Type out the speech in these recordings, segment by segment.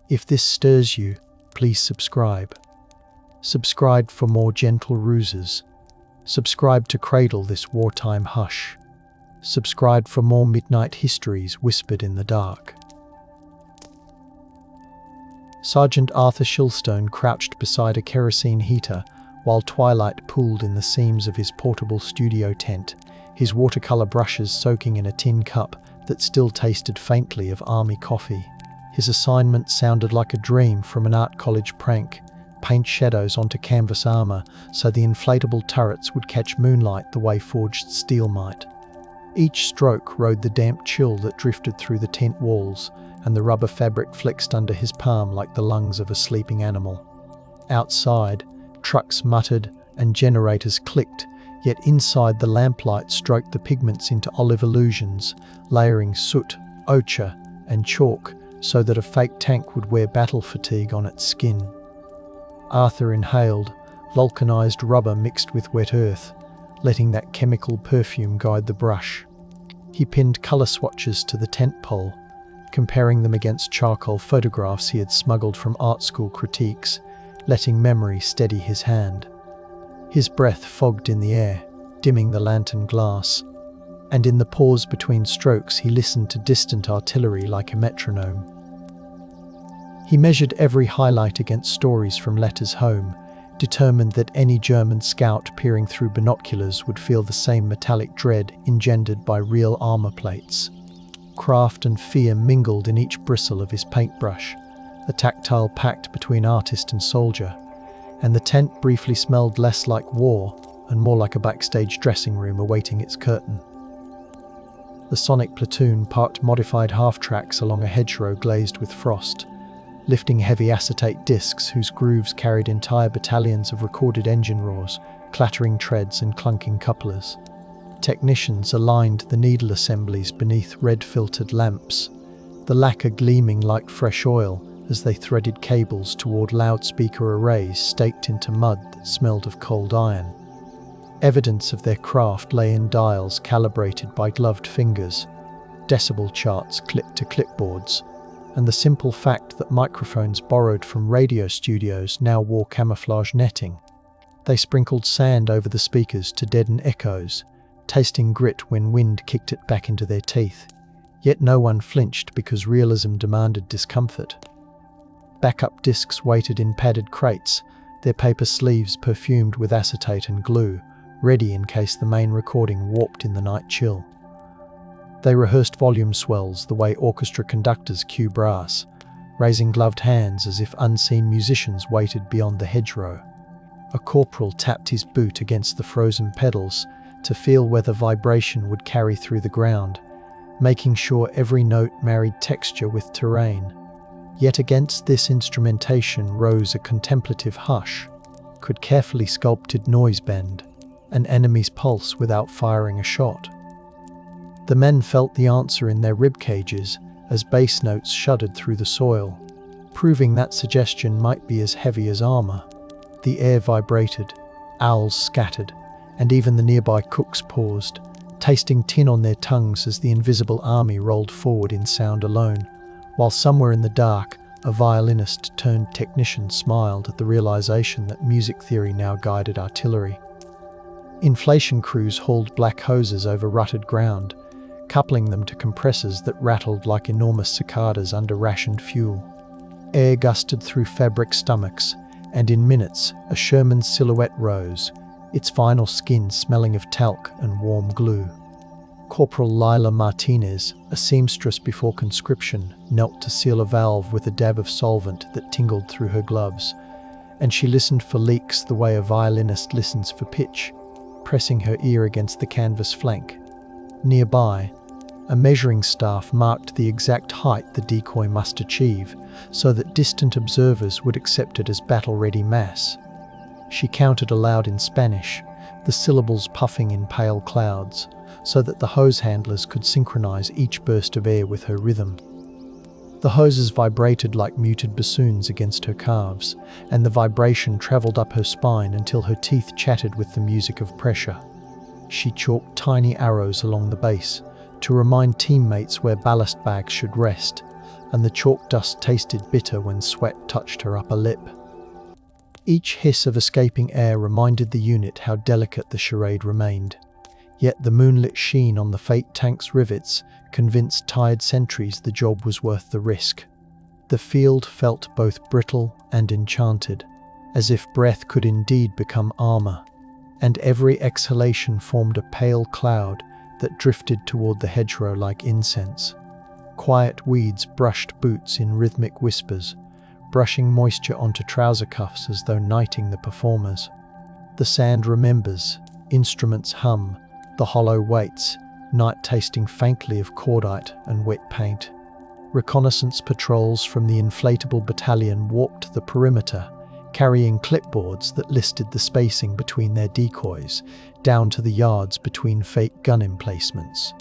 If this stirs you, please subscribe. Subscribe for more gentle ruses. Subscribe to cradle this wartime hush. Subscribe for more midnight histories whispered in the dark. Sergeant Arthur Shilstone crouched beside a kerosene heater while twilight pooled in the seams of his portable studio tent, his watercolor brushes soaking in a tin cup that still tasted faintly of army coffee. His assignment sounded like a dream from an art college prank: paint shadows onto canvas armor so the inflatable turrets would catch moonlight the way forged steel might. Each stroke rode the damp chill that drifted through the tent walls, and the rubber fabric flexed under his palm like the lungs of a sleeping animal. Outside, trucks muttered and generators clicked, yet inside the lamplight stroked the pigments into olive illusions, layering soot, ochre, and chalk so that a fake tank would wear battle fatigue on its skin. Arthur inhaled, vulcanized rubber mixed with wet earth, letting that chemical perfume guide the brush. He pinned color swatches to the tent pole, comparing them against charcoal photographs he had smuggled from art school critiques, letting memory steady his hand. His breath fogged in the air, dimming the lantern glass, and in the pause between strokes he listened to distant artillery like a metronome. He measured every highlight against stories from letters home, determined that any German scout peering through binoculars would feel the same metallic dread engendered by real armor plates. Craft and fear mingled in each bristle of his paintbrush, a tactile pact between artist and soldier, and the tent briefly smelled less like war and more like a backstage dressing room awaiting its curtain. The Sonic platoon parked modified half-tracks along a hedgerow glazed with frost, lifting heavy acetate discs whose grooves carried entire battalions of recorded engine roars, clattering treads and clunking couplers. Technicians aligned the needle assemblies beneath red-filtered lamps, the lacquer gleaming like fresh oil as they threaded cables toward loudspeaker arrays staked into mud that smelled of cold iron. Evidence of their craft lay in dials calibrated by gloved fingers, decibel charts clipped to clipboards, and the simple fact that microphones borrowed from radio studios now wore camouflage netting. They sprinkled sand over the speakers to deaden echoes, tasting grit when wind kicked it back into their teeth. Yet no one flinched because realism demanded discomfort. Backup discs waited in padded crates, their paper sleeves perfumed with acetate and glue, ready in case the main recording warped in the night chill. They rehearsed volume swells the way orchestra conductors cue brass, raising gloved hands as if unseen musicians waited beyond the hedgerow. A corporal tapped his boot against the frozen pedals to feel whether vibration would carry through the ground, making sure every note married texture with terrain. Yet against this instrumentation rose a contemplative hush. Could carefully sculpted noise bend an enemy's pulse without firing a shot? The men felt the answer in their rib cages as bass notes shuddered through the soil, proving that suggestion might be as heavy as armor. The air vibrated, owls scattered, and even the nearby cooks paused, tasting tin on their tongues as the invisible army rolled forward in sound alone, while somewhere in the dark, a violinist-turned technician smiled at the realization that music theory now guided artillery. Inflation crews hauled black hoses over rutted ground, coupling them to compressors that rattled like enormous cicadas under rationed fuel. Air gusted through fabric stomachs, and in minutes, a Sherman's silhouette rose, its final skin smelling of talc and warm glue. Corporal Lila Martinez, a seamstress before conscription, knelt to seal a valve with a dab of solvent that tingled through her gloves, and she listened for leaks the way a violinist listens for pitch, pressing her ear against the canvas flank. Nearby, a measuring staff marked the exact height the decoy must achieve, so that distant observers would accept it as battle-ready mass. She counted aloud in Spanish, the syllables puffing in pale clouds, so that the hose handlers could synchronize each burst of air with her rhythm. The hoses vibrated like muted bassoons against her calves, and the vibration traveled up her spine until her teeth chattered with the music of pressure. She chalked tiny arrows along the base to remind teammates where ballast bags should rest, and the chalk dust tasted bitter when sweat touched her upper lip. Each hiss of escaping air reminded the unit how delicate the charade remained. Yet the moonlit sheen on the Fate tank's rivets convinced tired sentries the job was worth the risk. The field felt both brittle and enchanted, as if breath could indeed become armor, and every exhalation formed a pale cloud that drifted toward the hedgerow like incense. Quiet weeds brushed boots in rhythmic whispers, brushing moisture onto trouser cuffs as though knighting the performers. The sand remembers, instruments hum, the hollow waits, night tasting faintly of cordite and wet paint. Reconnaissance patrols from the inflatable battalion walked the perimeter, carrying clipboards that listed the spacing between their decoys, down to the yards between fake gun emplacements.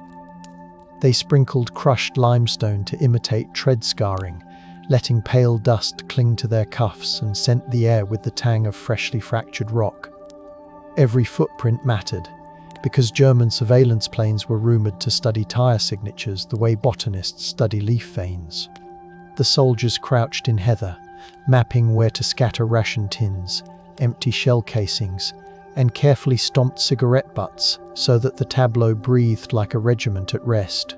They sprinkled crushed limestone to imitate tread scarring, letting pale dust cling to their cuffs and scent the air with the tang of freshly fractured rock. Every footprint mattered, because German surveillance planes were rumoured to study tyre signatures the way botanists study leaf veins. The soldiers crouched in heather, mapping where to scatter ration tins, empty shell casings, and carefully stomped cigarette butts so that the tableau breathed like a regiment at rest.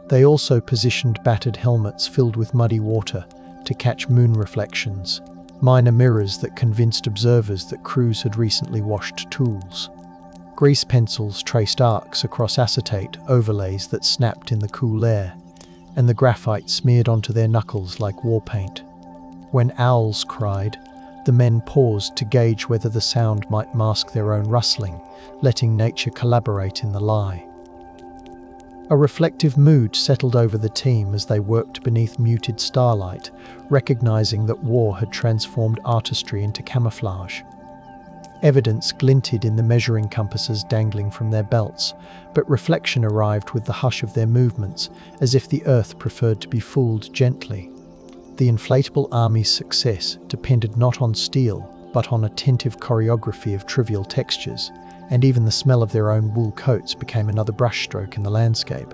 They also positioned battered helmets filled with muddy water to catch moon reflections, minor mirrors that convinced observers that crews had recently washed tools. Grease pencils traced arcs across acetate overlays that snapped in the cool air, and the graphite smeared onto their knuckles like war paint. When owls cried, the men paused to gauge whether the sound might mask their own rustling, letting nature collaborate in the lie. A reflective mood settled over the team as they worked beneath muted starlight, recognizing that war had transformed artistry into camouflage. Evidence glinted in the measuring compasses dangling from their belts, but reflection arrived with the hush of their movements, as if the earth preferred to be fooled gently. The inflatable army's success depended not on steel, but on attentive choreography of trivial textures, and even the smell of their own wool coats became another brushstroke in the landscape.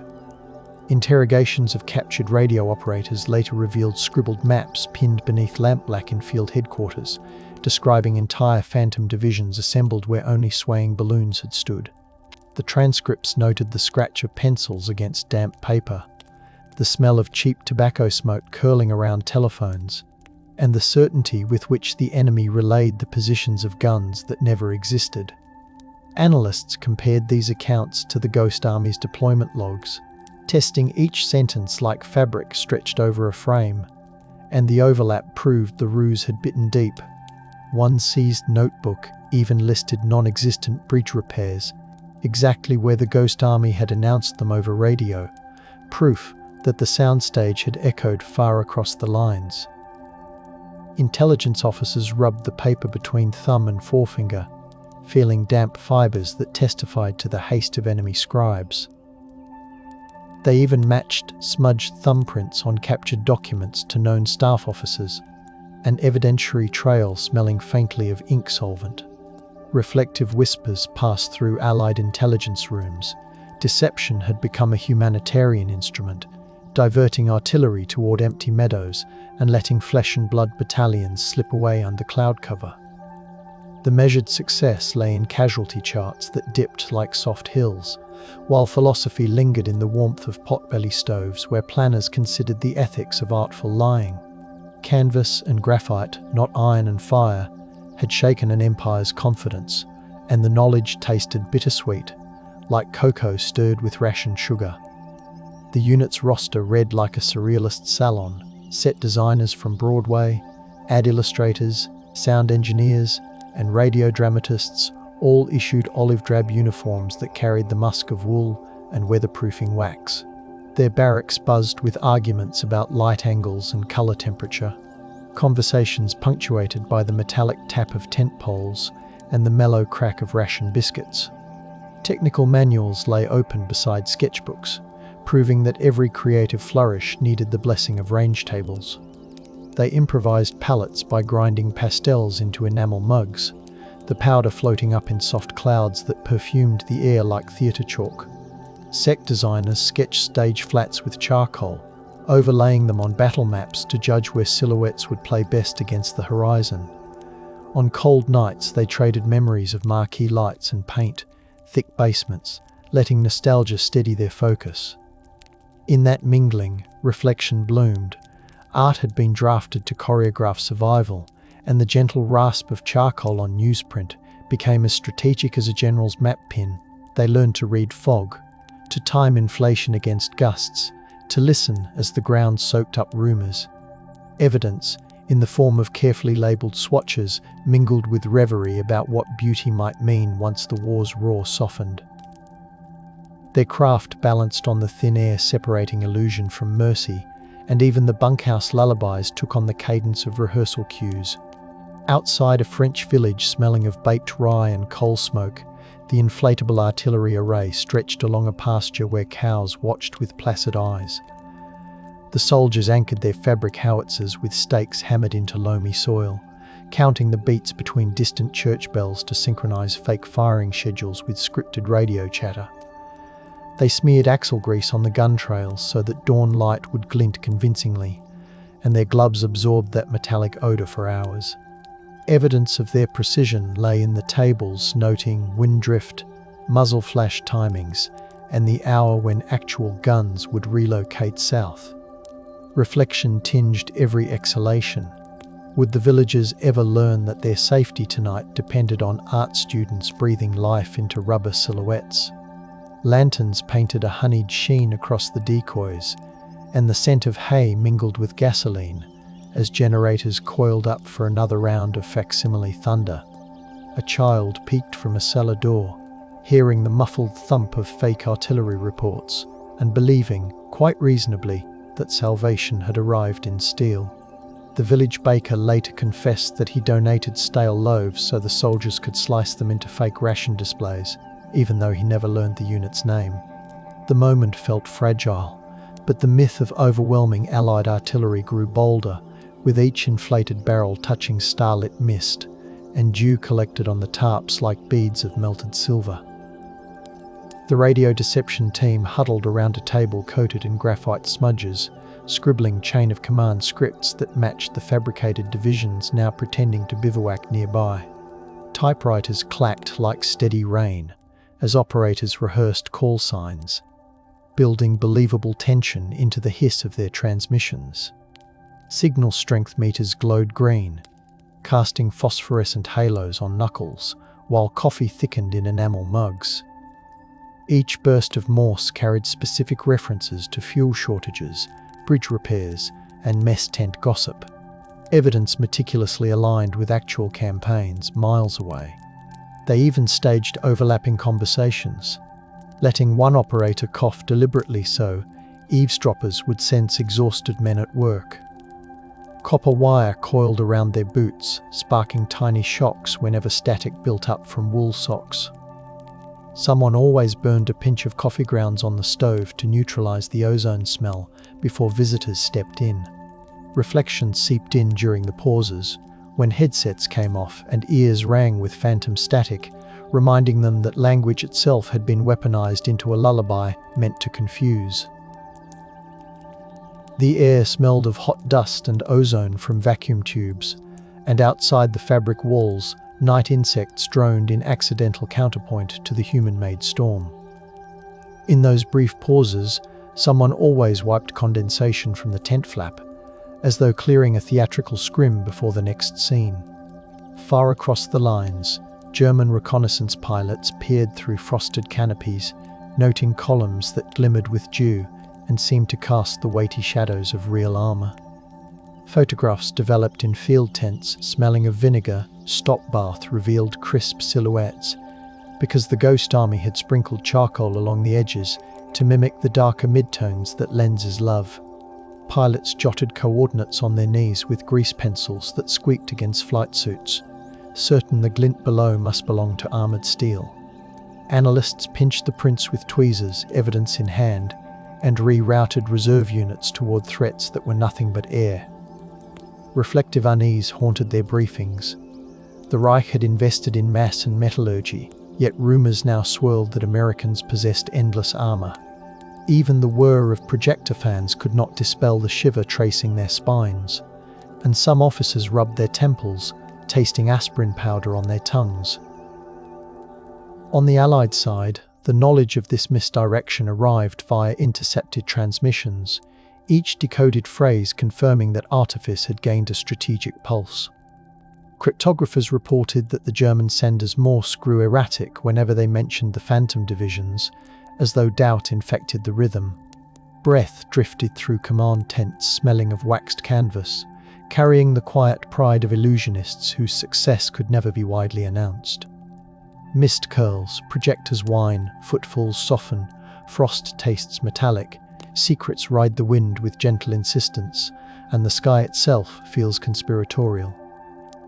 Interrogations of captured radio operators later revealed scribbled maps pinned beneath lampblack in field headquarters, describing entire phantom divisions assembled where only swaying balloons had stood. The transcripts noted the scratch of pencils against damp paper, the smell of cheap tobacco smoke curling around telephones, and the certainty with which the enemy relayed the positions of guns that never existed. Analysts compared these accounts to the Ghost Army's deployment logs, testing each sentence like fabric stretched over a frame, and the overlap proved the ruse had bitten deep. One seized notebook even listed non-existent breach repairs, exactly where the Ghost Army had announced them over radio, proof that the soundstage had echoed far across the lines. Intelligence officers rubbed the paper between thumb and forefinger, feeling damp fibers that testified to the haste of enemy scribes. They even matched smudged thumbprints on captured documents to known staff officers, an evidentiary trail smelling faintly of ink solvent. Reflective whispers passed through Allied intelligence rooms. Deception had become a humanitarian instrument, diverting artillery toward empty meadows and letting flesh and blood battalions slip away under cloud cover. The measured success lay in casualty charts that dipped like soft hills, while philosophy lingered in the warmth of potbelly stoves where planners considered the ethics of artful lying. Canvas and graphite, not iron and fire, had shaken an empire's confidence, and the knowledge tasted bittersweet, like cocoa stirred with rationed sugar. The unit's roster read like a surrealist salon, set designers from Broadway, ad illustrators, sound engineers, and radio dramatists all issued olive drab uniforms that carried the musk of wool and weatherproofing wax. Their barracks buzzed with arguments about light angles and colour temperature, conversations punctuated by the metallic tap of tent poles and the mellow crack of ration biscuits. Technical manuals lay open beside sketchbooks, proving that every creative flourish needed the blessing of range tables. They improvised palettes by grinding pastels into enamel mugs, the powder floating up in soft clouds that perfumed the air like theatre chalk. Sec designers sketched stage flats with charcoal, overlaying them on battle maps to judge where silhouettes would play best against the horizon. On cold nights, they traded memories of marquee lights and paint, thick basements, letting nostalgia steady their focus. In that mingling, reflection bloomed. Art had been drafted to choreograph survival, and the gentle rasp of charcoal on newsprint became as strategic as a general's map pin. They learned to read fog, to time inflation against gusts, to listen as the ground soaked up rumours. Evidence, in the form of carefully labelled swatches, mingled with reverie about what beauty might mean once the war's roar softened. Their craft balanced on the thin air separating illusion from mercy, and even the bunkhouse lullabies took on the cadence of rehearsal cues. Outside a French village smelling of baked rye and coal smoke, the inflatable artillery array stretched along a pasture where cows watched with placid eyes. The soldiers anchored their fabric howitzers with stakes hammered into loamy soil, counting the beats between distant church bells to synchronize fake firing schedules with scripted radio chatter. They smeared axle grease on the gun trails so that dawn light would glint convincingly, and their gloves absorbed that metallic odor for hours. Evidence of their precision lay in the tables noting wind drift, muzzle flash timings, and the hour when actual guns would relocate south. Reflection tinged every exhalation. Would the villagers ever learn that their safety tonight depended on art students breathing life into rubber silhouettes? Lanterns painted a honeyed sheen across the decoys, and the scent of hay mingled with gasoline as generators coiled up for another round of facsimile thunder. A child peeked from a cellar door, hearing the muffled thump of fake artillery reports, and believing, quite reasonably, that salvation had arrived in steel. The village baker later confessed that he donated stale loaves so the soldiers could slice them into fake ration displays, even though he never learned the unit's name. The moment felt fragile, but the myth of overwhelming Allied artillery grew bolder, with each inflated barrel touching starlit mist, and dew collected on the tarps like beads of melted silver. The radio deception team huddled around a table coated in graphite smudges, scribbling chain of command scripts that matched the fabricated divisions now pretending to bivouac nearby. Typewriters clacked like steady rain as operators rehearsed call signs, building believable tension into the hiss of their transmissions. Signal strength meters glowed green, casting phosphorescent halos on knuckles, while coffee thickened in enamel mugs. Each burst of Morse carried specific references to fuel shortages, bridge repairs, and mess tent gossip, evidence meticulously aligned with actual campaigns miles away. They even staged overlapping conversations, letting one operator cough deliberately so eavesdroppers would sense exhausted men at work. Copper wire coiled around their boots, sparking tiny shocks whenever static built up from wool socks. Someone always burned a pinch of coffee grounds on the stove to neutralize the ozone smell before visitors stepped in. Reflection seeped in during the pauses, when headsets came off and ears rang with phantom static, reminding them that language itself had been weaponized into a lullaby meant to confuse. The air smelled of hot dust and ozone from vacuum tubes, and outside the fabric walls, night insects droned in accidental counterpoint to the human-made storm. In those brief pauses, someone always wiped condensation from the tent flap, as though clearing a theatrical scrim before the next scene. Far across the lines, German reconnaissance pilots peered through frosted canopies, noting columns that glimmered with dew and seemed to cast the weighty shadows of real armor. Photographs developed in field tents smelling of vinegar, stop bath revealed crisp silhouettes, because the ghost army had sprinkled charcoal along the edges to mimic the darker midtones that lenses love. Pilots jotted coordinates on their knees with grease pencils that squeaked against flight suits, certain the glint below must belong to armored steel. Analysts pinched the prints with tweezers, evidence in hand, and rerouted reserve units toward threats that were nothing but air. Reflective unease haunted their briefings. The Reich had invested in mass and metallurgy, yet rumors now swirled that Americans possessed endless armor. even the whir of projector fans could not dispel the shiver tracing their spines, and some officers rubbed their temples, tasting aspirin powder on their tongues. On the Allied side, the knowledge of this misdirection arrived via intercepted transmissions, each decoded phrase confirming that artifice had gained a strategic pulse. Cryptographers reported that the German senders Morse grew erratic whenever they mentioned the Phantom divisions, as though doubt infected the rhythm. Breath drifted through command tents smelling of waxed canvas, carrying the quiet pride of illusionists whose success could never be widely announced. Mist curls, projectors whine, footfalls soften, frost tastes metallic, secrets ride the wind with gentle insistence, and the sky itself feels conspiratorial.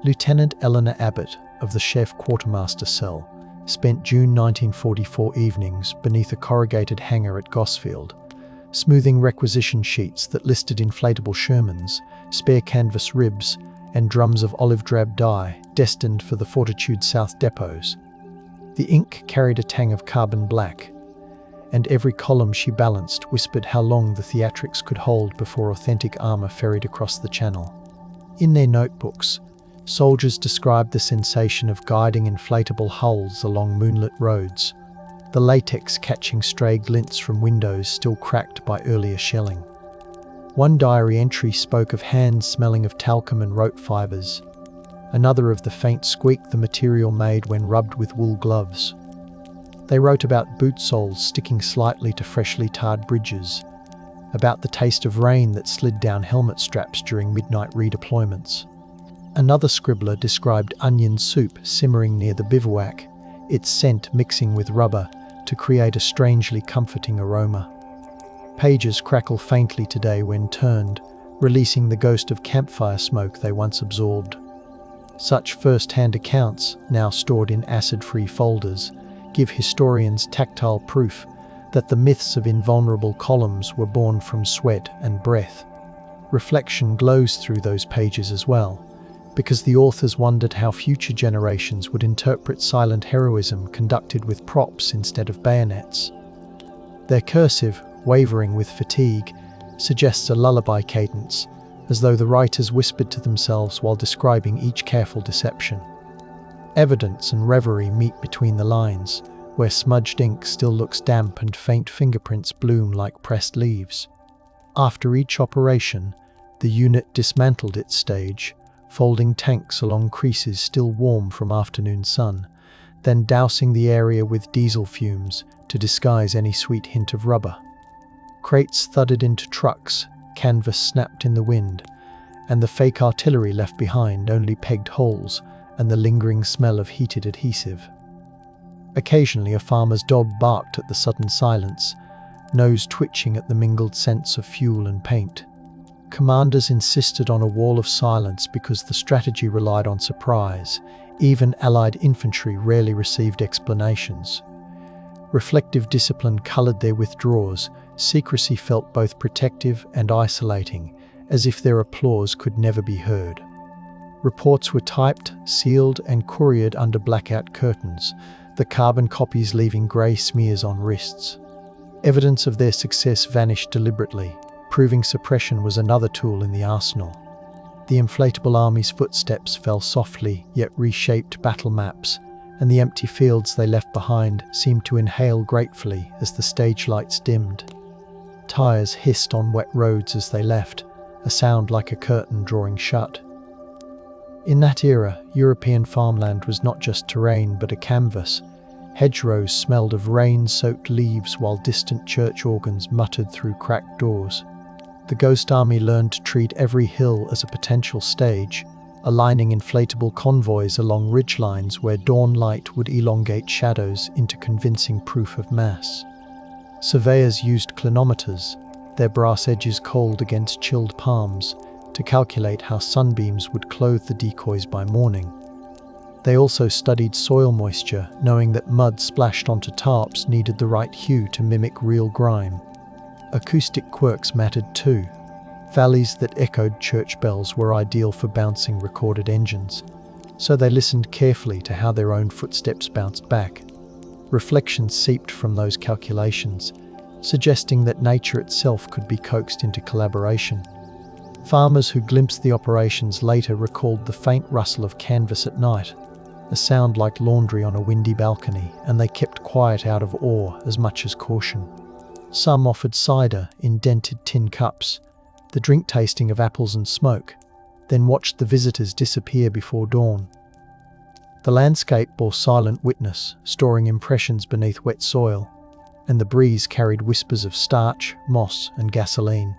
Lieutenant Eleanor Abbott of the Chef Quartermaster Cell spent June 1944 evenings beneath a corrugated hangar at Gosfield, smoothing requisition sheets that listed inflatable Shermans, spare canvas ribs, and drums of olive drab dye destined for the Fortitude South depots. The ink carried a tang of carbon black, and every column she balanced whispered how long the theatrics could hold before authentic armour ferried across the channel. In their notebooks, soldiers described the sensation of guiding inflatable hulls along moonlit roads, the latex catching stray glints from windows still cracked by earlier shelling. One diary entry spoke of hands smelling of talcum and rope fibres, another of the faint squeak the material made when rubbed with wool gloves. They wrote about boot soles sticking slightly to freshly tarred bridges, about the taste of rain that slid down helmet straps during midnight redeployments. Another scribbler described onion soup simmering near the bivouac, its scent mixing with rubber to create a strangely comforting aroma. Pages crackle faintly today when turned, releasing the ghost of campfire smoke they once absorbed. Such first-hand accounts, now stored in acid-free folders, give historians tactile proof that the myths of invulnerable columns were born from sweat and breath. Reflection glows through those pages as well, because the authors wondered how future generations would interpret silent heroism conducted with props instead of bayonets. Their cursive, wavering with fatigue, suggests a lullaby cadence, as though the writers whispered to themselves while describing each careful deception. Evidence and reverie meet between the lines, where smudged ink still looks damp and faint fingerprints bloom like pressed leaves. After each operation, the unit dismantled its stage, folding tanks along creases still warm from afternoon sun, then dousing the area with diesel fumes to disguise any sweet hint of rubber. Crates thudded into trucks, canvas snapped in the wind, and the fake artillery left behind only pegged holes and the lingering smell of heated adhesive. Occasionally a farmer's dog barked at the sudden silence, nose twitching at the mingled scents of fuel and paint. Commanders insisted on a wall of silence because the strategy relied on surprise. Even Allied infantry rarely received explanations. Reflective discipline coloured their withdrawals. Secrecy felt both protective and isolating, as if their applause could never be heard. Reports were typed, sealed, and couriered under blackout curtains, the carbon copies leaving grey smears on wrists. Evidence of their success vanished deliberately, proving suppression was another tool in the arsenal. The inflatable army's footsteps fell softly, yet reshaped battle maps, and the empty fields they left behind seemed to inhale gratefully as the stage lights dimmed. Tires hissed on wet roads as they left, a sound like a curtain drawing shut. In that era, European farmland was not just terrain but a canvas. Hedgerows smelled of rain-soaked leaves while distant church organs muttered through cracked doors. The Ghost Army learned to treat every hill as a potential stage, aligning inflatable convoys along ridgelines where dawn light would elongate shadows into convincing proof of mass. Surveyors used clinometers, their brass edges cold against chilled palms, to calculate how sunbeams would clothe the decoys by morning. They also studied soil moisture, knowing that mud splashed onto tarps needed the right hue to mimic real grime. Acoustic quirks mattered too. Valleys that echoed church bells were ideal for bouncing recorded engines, so they listened carefully to how their own footsteps bounced back. Reflections seeped from those calculations, suggesting that nature itself could be coaxed into collaboration. Farmers who glimpsed the operations later recalled the faint rustle of canvas at night, a sound like laundry on a windy balcony, and they kept quiet out of awe as much as caution. Some offered cider in dented tin cups, the drink tasting of apples and smoke, then watched the visitors disappear before dawn. The landscape bore silent witness, storing impressions beneath wet soil, and the breeze carried whispers of starch, moss, and gasoline.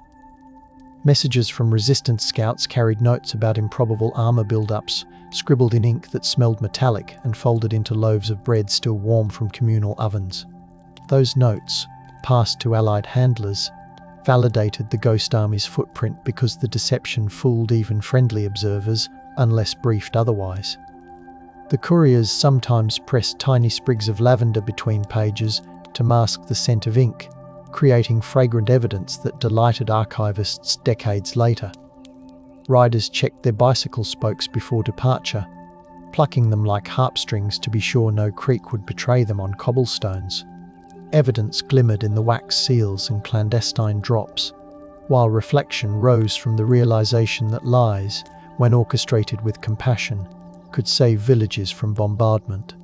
Messages from resistance scouts carried notes about improbable armor buildups, scribbled in ink that smelled metallic and folded into loaves of bread still warm from communal ovens. Those notes, passed to Allied handlers, validated the Ghost Army's footprint because the deception fooled even friendly observers, unless briefed otherwise. The couriers sometimes pressed tiny sprigs of lavender between pages to mask the scent of ink, creating fragrant evidence that delighted archivists decades later. Riders checked their bicycle spokes before departure, plucking them like harpstrings to be sure no creak would betray them on cobblestones. Evidence glimmered in the wax seals and clandestine drops, while reflection rose from the realization that lies, when orchestrated with compassion, could save villages from bombardment.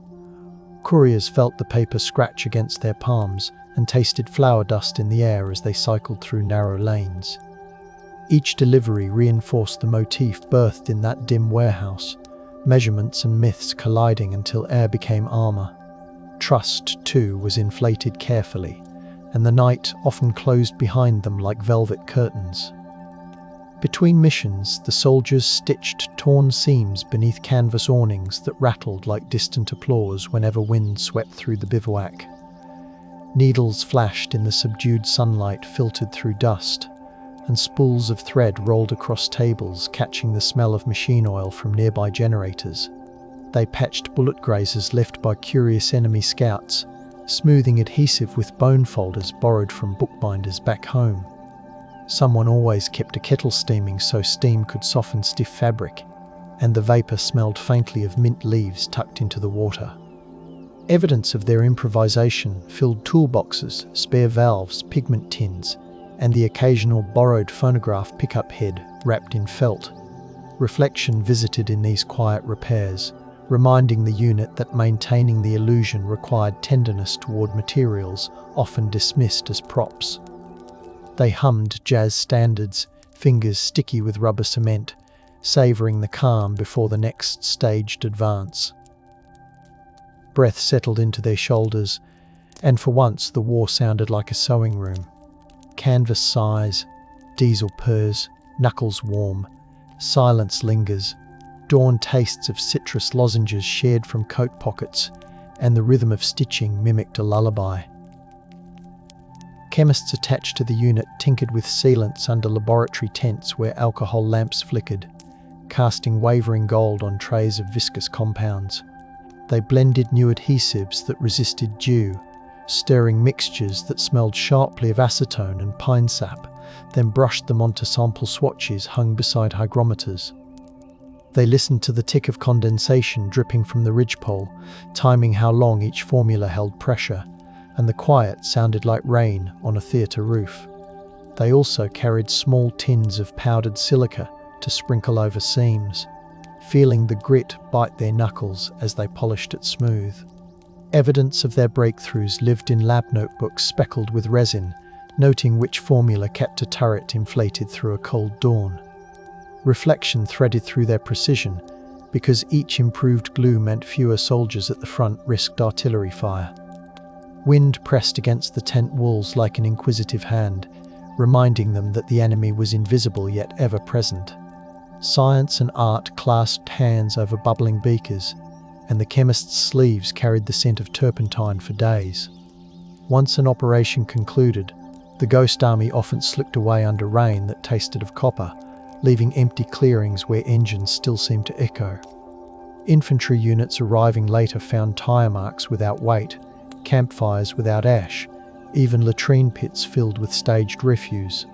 Couriers felt the paper scratch against their palms and tasted flour dust in the air as they cycled through narrow lanes. Each delivery reinforced the motif birthed in that dim warehouse, measurements and myths colliding until air became armor. Trust, too, was inflated carefully, and the night often closed behind them like velvet curtains. Between missions, the soldiers stitched torn seams beneath canvas awnings that rattled like distant applause whenever wind swept through the bivouac. Needles flashed in the subdued sunlight filtered through dust, and spools of thread rolled across tables, catching the smell of machine oil from nearby generators. They patched bullet grazes left by curious enemy scouts, smoothing adhesive with bone folders borrowed from bookbinders back home. Someone always kept a kettle steaming so steam could soften stiff fabric, and the vapour smelled faintly of mint leaves tucked into the water. Evidence of their improvisation filled toolboxes, spare valves, pigment tins, and the occasional borrowed phonograph pickup head wrapped in felt. Reflection visited in these quiet repairs, reminding the unit that maintaining the illusion required tenderness toward materials often dismissed as props. They hummed jazz standards, fingers sticky with rubber cement, savouring the calm before the next staged advance. Breath settled into their shoulders, and for once the war sounded like a sewing room. Canvas sighs, diesel purrs, knuckles warm, silence lingers, dawn tastes of citrus lozenges shared from coat pockets, and the rhythm of stitching mimicked a lullaby. Chemists attached to the unit tinkered with sealants under laboratory tents where alcohol lamps flickered, casting wavering gold on trays of viscous compounds. They blended new adhesives that resisted dew, stirring mixtures that smelled sharply of acetone and pine sap, then brushed them onto sample swatches hung beside hygrometers. They listened to the tick of condensation dripping from the ridgepole, timing how long each formula held pressure, and the quiet sounded like rain on a theatre roof. They also carried small tins of powdered silica to sprinkle over seams, feeling the grit bite their knuckles as they polished it smooth. Evidence of their breakthroughs lived in lab notebooks speckled with resin, noting which formula kept a turret inflated through a cold dawn. Reflection threaded through their precision, because each improved glue meant fewer soldiers at the front risked artillery fire. Wind pressed against the tent walls like an inquisitive hand, reminding them that the enemy was invisible yet ever present. Science and art clasped hands over bubbling beakers, and the chemist's sleeves carried the scent of turpentine for days. Once an operation concluded, the Ghost Army often slipped away under rain that tasted of copper, leaving empty clearings where engines still seemed to echo. Infantry units arriving later found tyre marks without weight, campfires without ash, even latrine pits filled with staged refuse.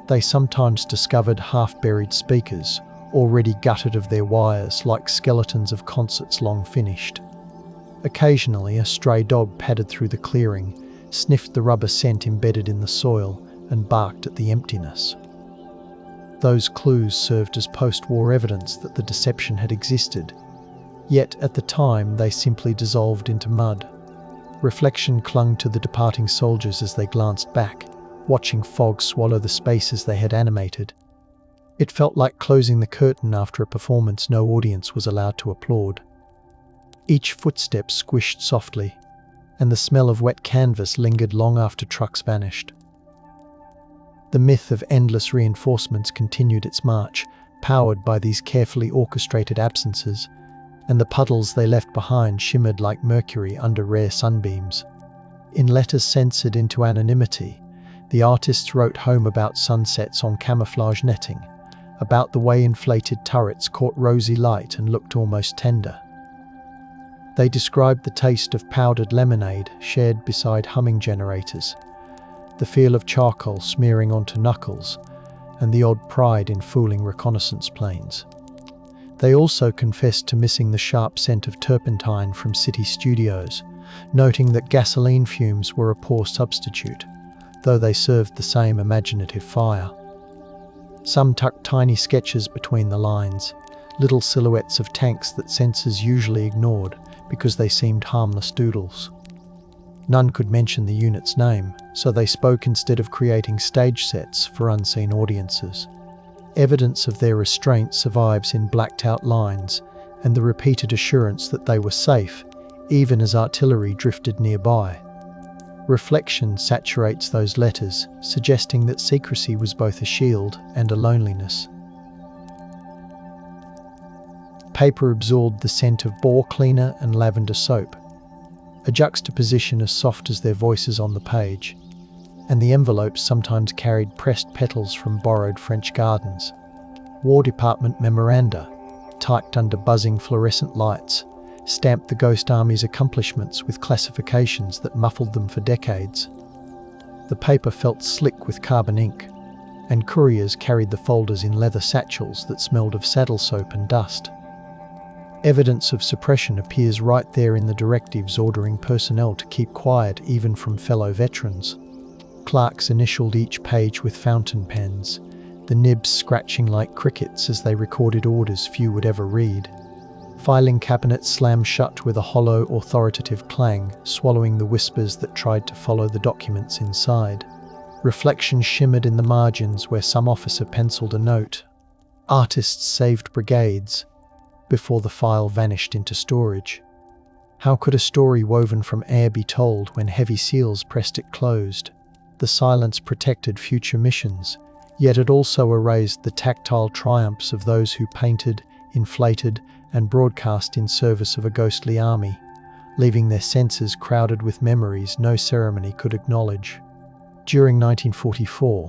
They sometimes discovered half-buried speakers, already gutted of their wires like skeletons of concerts long finished. Occasionally a stray dog padded through the clearing, sniffed the rubber scent embedded in the soil, and barked at the emptiness. Those clues served as post-war evidence that the deception had existed, yet at the time they simply dissolved into mud. Reflection clung to the departing soldiers as they glanced back, watching fog swallow the spaces they had animated. It felt like closing the curtain after a performance no audience was allowed to applaud. Each footstep squished softly, and the smell of wet canvas lingered long after trucks vanished. The myth of endless reinforcements continued its march, powered by these carefully orchestrated absences, and the puddles they left behind shimmered like mercury under rare sunbeams. In letters censored into anonymity, the artists wrote home about sunsets on camouflage netting, about the way inflated turrets caught rosy light and looked almost tender. They described the taste of powdered lemonade shared beside humming generators, the feel of charcoal smearing onto knuckles, and the odd pride in fooling reconnaissance planes. They also confessed to missing the sharp scent of turpentine from city studios, noting that gasoline fumes were a poor substitute, though they served the same imaginative fire. Some tucked tiny sketches between the lines, little silhouettes of tanks that censors usually ignored because they seemed harmless doodles. None could mention the unit's name, so they spoke instead of creating stage sets for unseen audiences. Evidence of their restraint survives in blacked-out lines and the repeated assurance that they were safe, even as artillery drifted nearby. Reflection saturates those letters, suggesting that secrecy was both a shield and a loneliness. Paper absorbed the scent of bore cleaner and lavender soap, a juxtaposition as soft as their voices on the page, and the envelopes sometimes carried pressed petals from borrowed French gardens. War Department memoranda, typed under buzzing fluorescent lights, stamped the Ghost Army's accomplishments with classifications that muffled them for decades. The paper felt slick with carbon ink, and couriers carried the folders in leather satchels that smelled of saddle soap and dust. Evidence of suppression appears right there in the directives ordering personnel to keep quiet even from fellow veterans. Clerks initialed each page with fountain pens, the nibs scratching like crickets as they recorded orders few would ever read. Filing cabinets slammed shut with a hollow, authoritative clang, swallowing the whispers that tried to follow the documents inside. Reflection shimmered in the margins where some officer penciled a note. Artists saved brigades, before the file vanished into storage. How could a story woven from air be told when heavy seals pressed it closed? The silence protected future missions, yet it also erased the tactile triumphs of those who painted, inflated, and broadcast in service of a ghostly army, leaving their senses crowded with memories no ceremony could acknowledge. During 1944,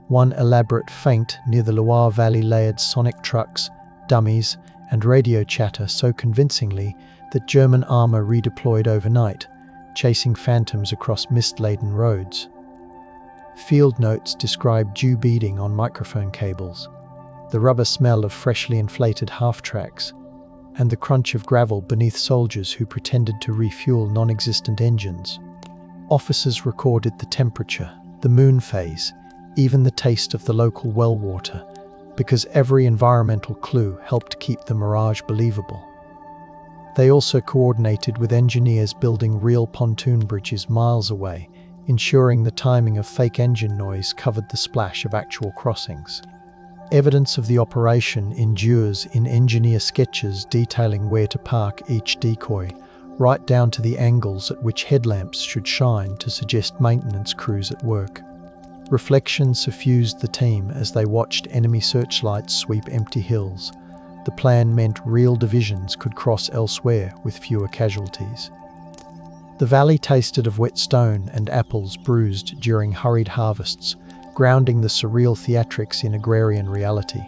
one elaborate feint near the Loire Valley layered sonic trucks, dummies, and radio chatter so convincingly that German armor redeployed overnight, chasing phantoms across mist-laden roads. Field notes described dew beading on microphone cables, the rubber smell of freshly inflated half-tracks, and the crunch of gravel beneath soldiers who pretended to refuel non-existent engines. Officers recorded the temperature, the moon phase, even the taste of the local well water, because every environmental clue helped keep the mirage believable. They also coordinated with engineers building real pontoon bridges miles away, ensuring the timing of fake engine noise covered the splash of actual crossings. Evidence of the operation endures in engineer sketches detailing where to park each decoy, right down to the angles at which headlamps should shine to suggest maintenance crews at work. Reflection suffused the team as they watched enemy searchlights sweep empty hills. The plan meant real divisions could cross elsewhere with fewer casualties. The valley tasted of wet stone and apples bruised during hurried harvests, grounding the surreal theatrics in agrarian reality.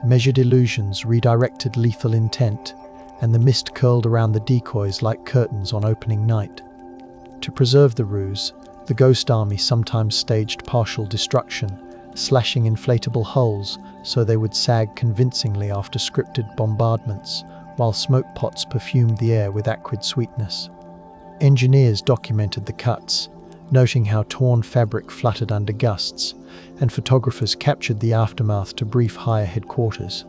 Measured illusions redirected lethal intent, and the mist curled around the decoys like curtains on opening night. To preserve the ruse, the Ghost Army sometimes staged partial destruction, slashing inflatable hulls so they would sag convincingly after scripted bombardments, while smoke pots perfumed the air with acrid sweetness. Engineers documented the cuts, noting how torn fabric fluttered under gusts, and photographers captured the aftermath to brief higher headquarters.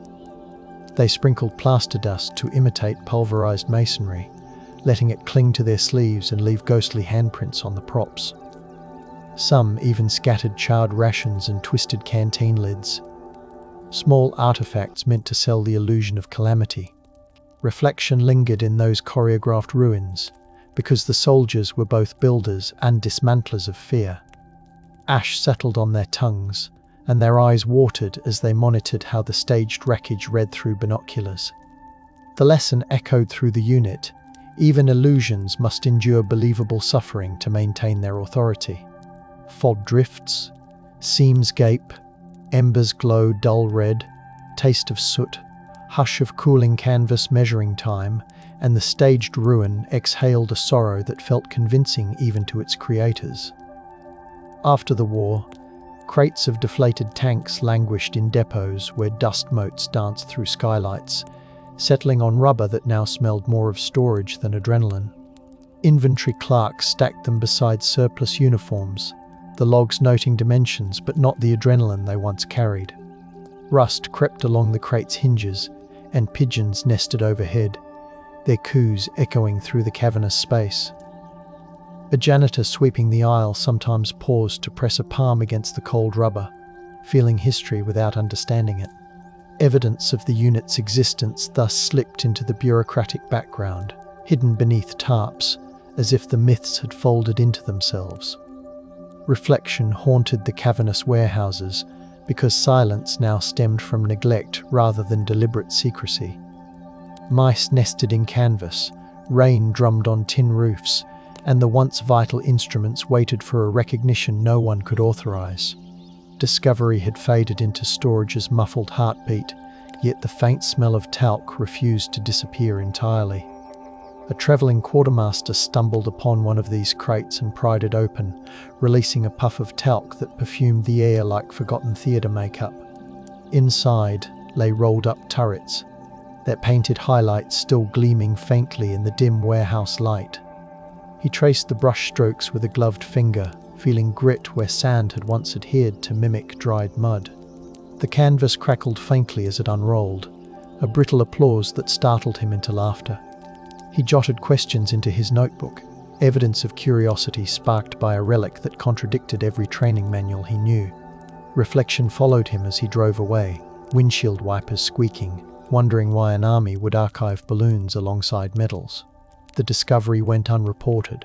They sprinkled plaster dust to imitate pulverized masonry, letting it cling to their sleeves and leave ghostly handprints on the props. Some even scattered charred rations and twisted canteen lids. Small artifacts meant to sell the illusion of calamity. Reflection lingered in those choreographed ruins, because the soldiers were both builders and dismantlers of fear. Ash settled on their tongues, and their eyes watered as they monitored how the staged wreckage read through binoculars. The lesson echoed through the unit: even illusions must endure believable suffering to maintain their authority. Fog drifts, seams gape, embers glow dull red, taste of soot, hush of cooling canvas measuring time, and the staged ruin exhaled a sorrow that felt convincing even to its creators. After the war, crates of deflated tanks languished in depots where dust motes danced through skylights, settling on rubber that now smelled more of storage than adrenaline. Inventory clerks stacked them beside surplus uniforms, the logs noting dimensions but not the adrenaline they once carried. Rust crept along the crates' hinges, and pigeons nested overhead, their coos echoing through the cavernous space. A janitor sweeping the aisle sometimes paused to press a palm against the cold rubber, feeling history without understanding it. Evidence of the unit's existence thus slipped into the bureaucratic background, hidden beneath tarps, as if the myths had folded into themselves. Reflection haunted the cavernous warehouses, because silence now stemmed from neglect rather than deliberate secrecy. Mice nested in canvas, rain drummed on tin roofs, and the once vital instruments waited for a recognition no one could authorize. Discovery had faded into storage's muffled heartbeat, yet the faint smell of talc refused to disappear entirely. A travelling quartermaster stumbled upon one of these crates and pried it open, releasing a puff of talc that perfumed the air like forgotten theatre makeup. Inside lay rolled-up turrets, their painted highlights still gleaming faintly in the dim warehouse light. He traced the brush strokes with a gloved finger, feeling grit where sand had once adhered to mimic dried mud. The canvas crackled faintly as it unrolled, a brittle applause that startled him into laughter. He jotted questions into his notebook, evidence of curiosity sparked by a relic that contradicted every training manual he knew. Reflection followed him as he drove away, windshield wipers squeaking, wondering why an army would archive balloons alongside medals. The discovery went unreported.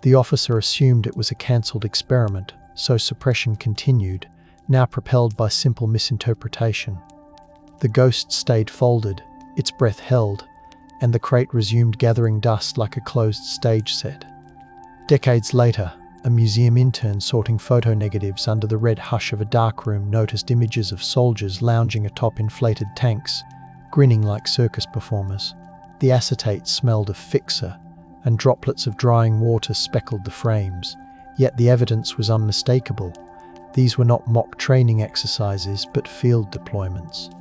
The officer assumed it was a cancelled experiment, so suppression continued, now propelled by simple misinterpretation. The ghost stayed folded, its breath held, and the crate resumed gathering dust like a closed stage set. Decades later, a museum intern sorting photo negatives under the red hush of a darkroom noticed images of soldiers lounging atop inflated tanks, grinning like circus performers. The acetate smelled of fixer, and droplets of drying water speckled the frames, yet the evidence was unmistakable. These were not mock training exercises, but field deployments.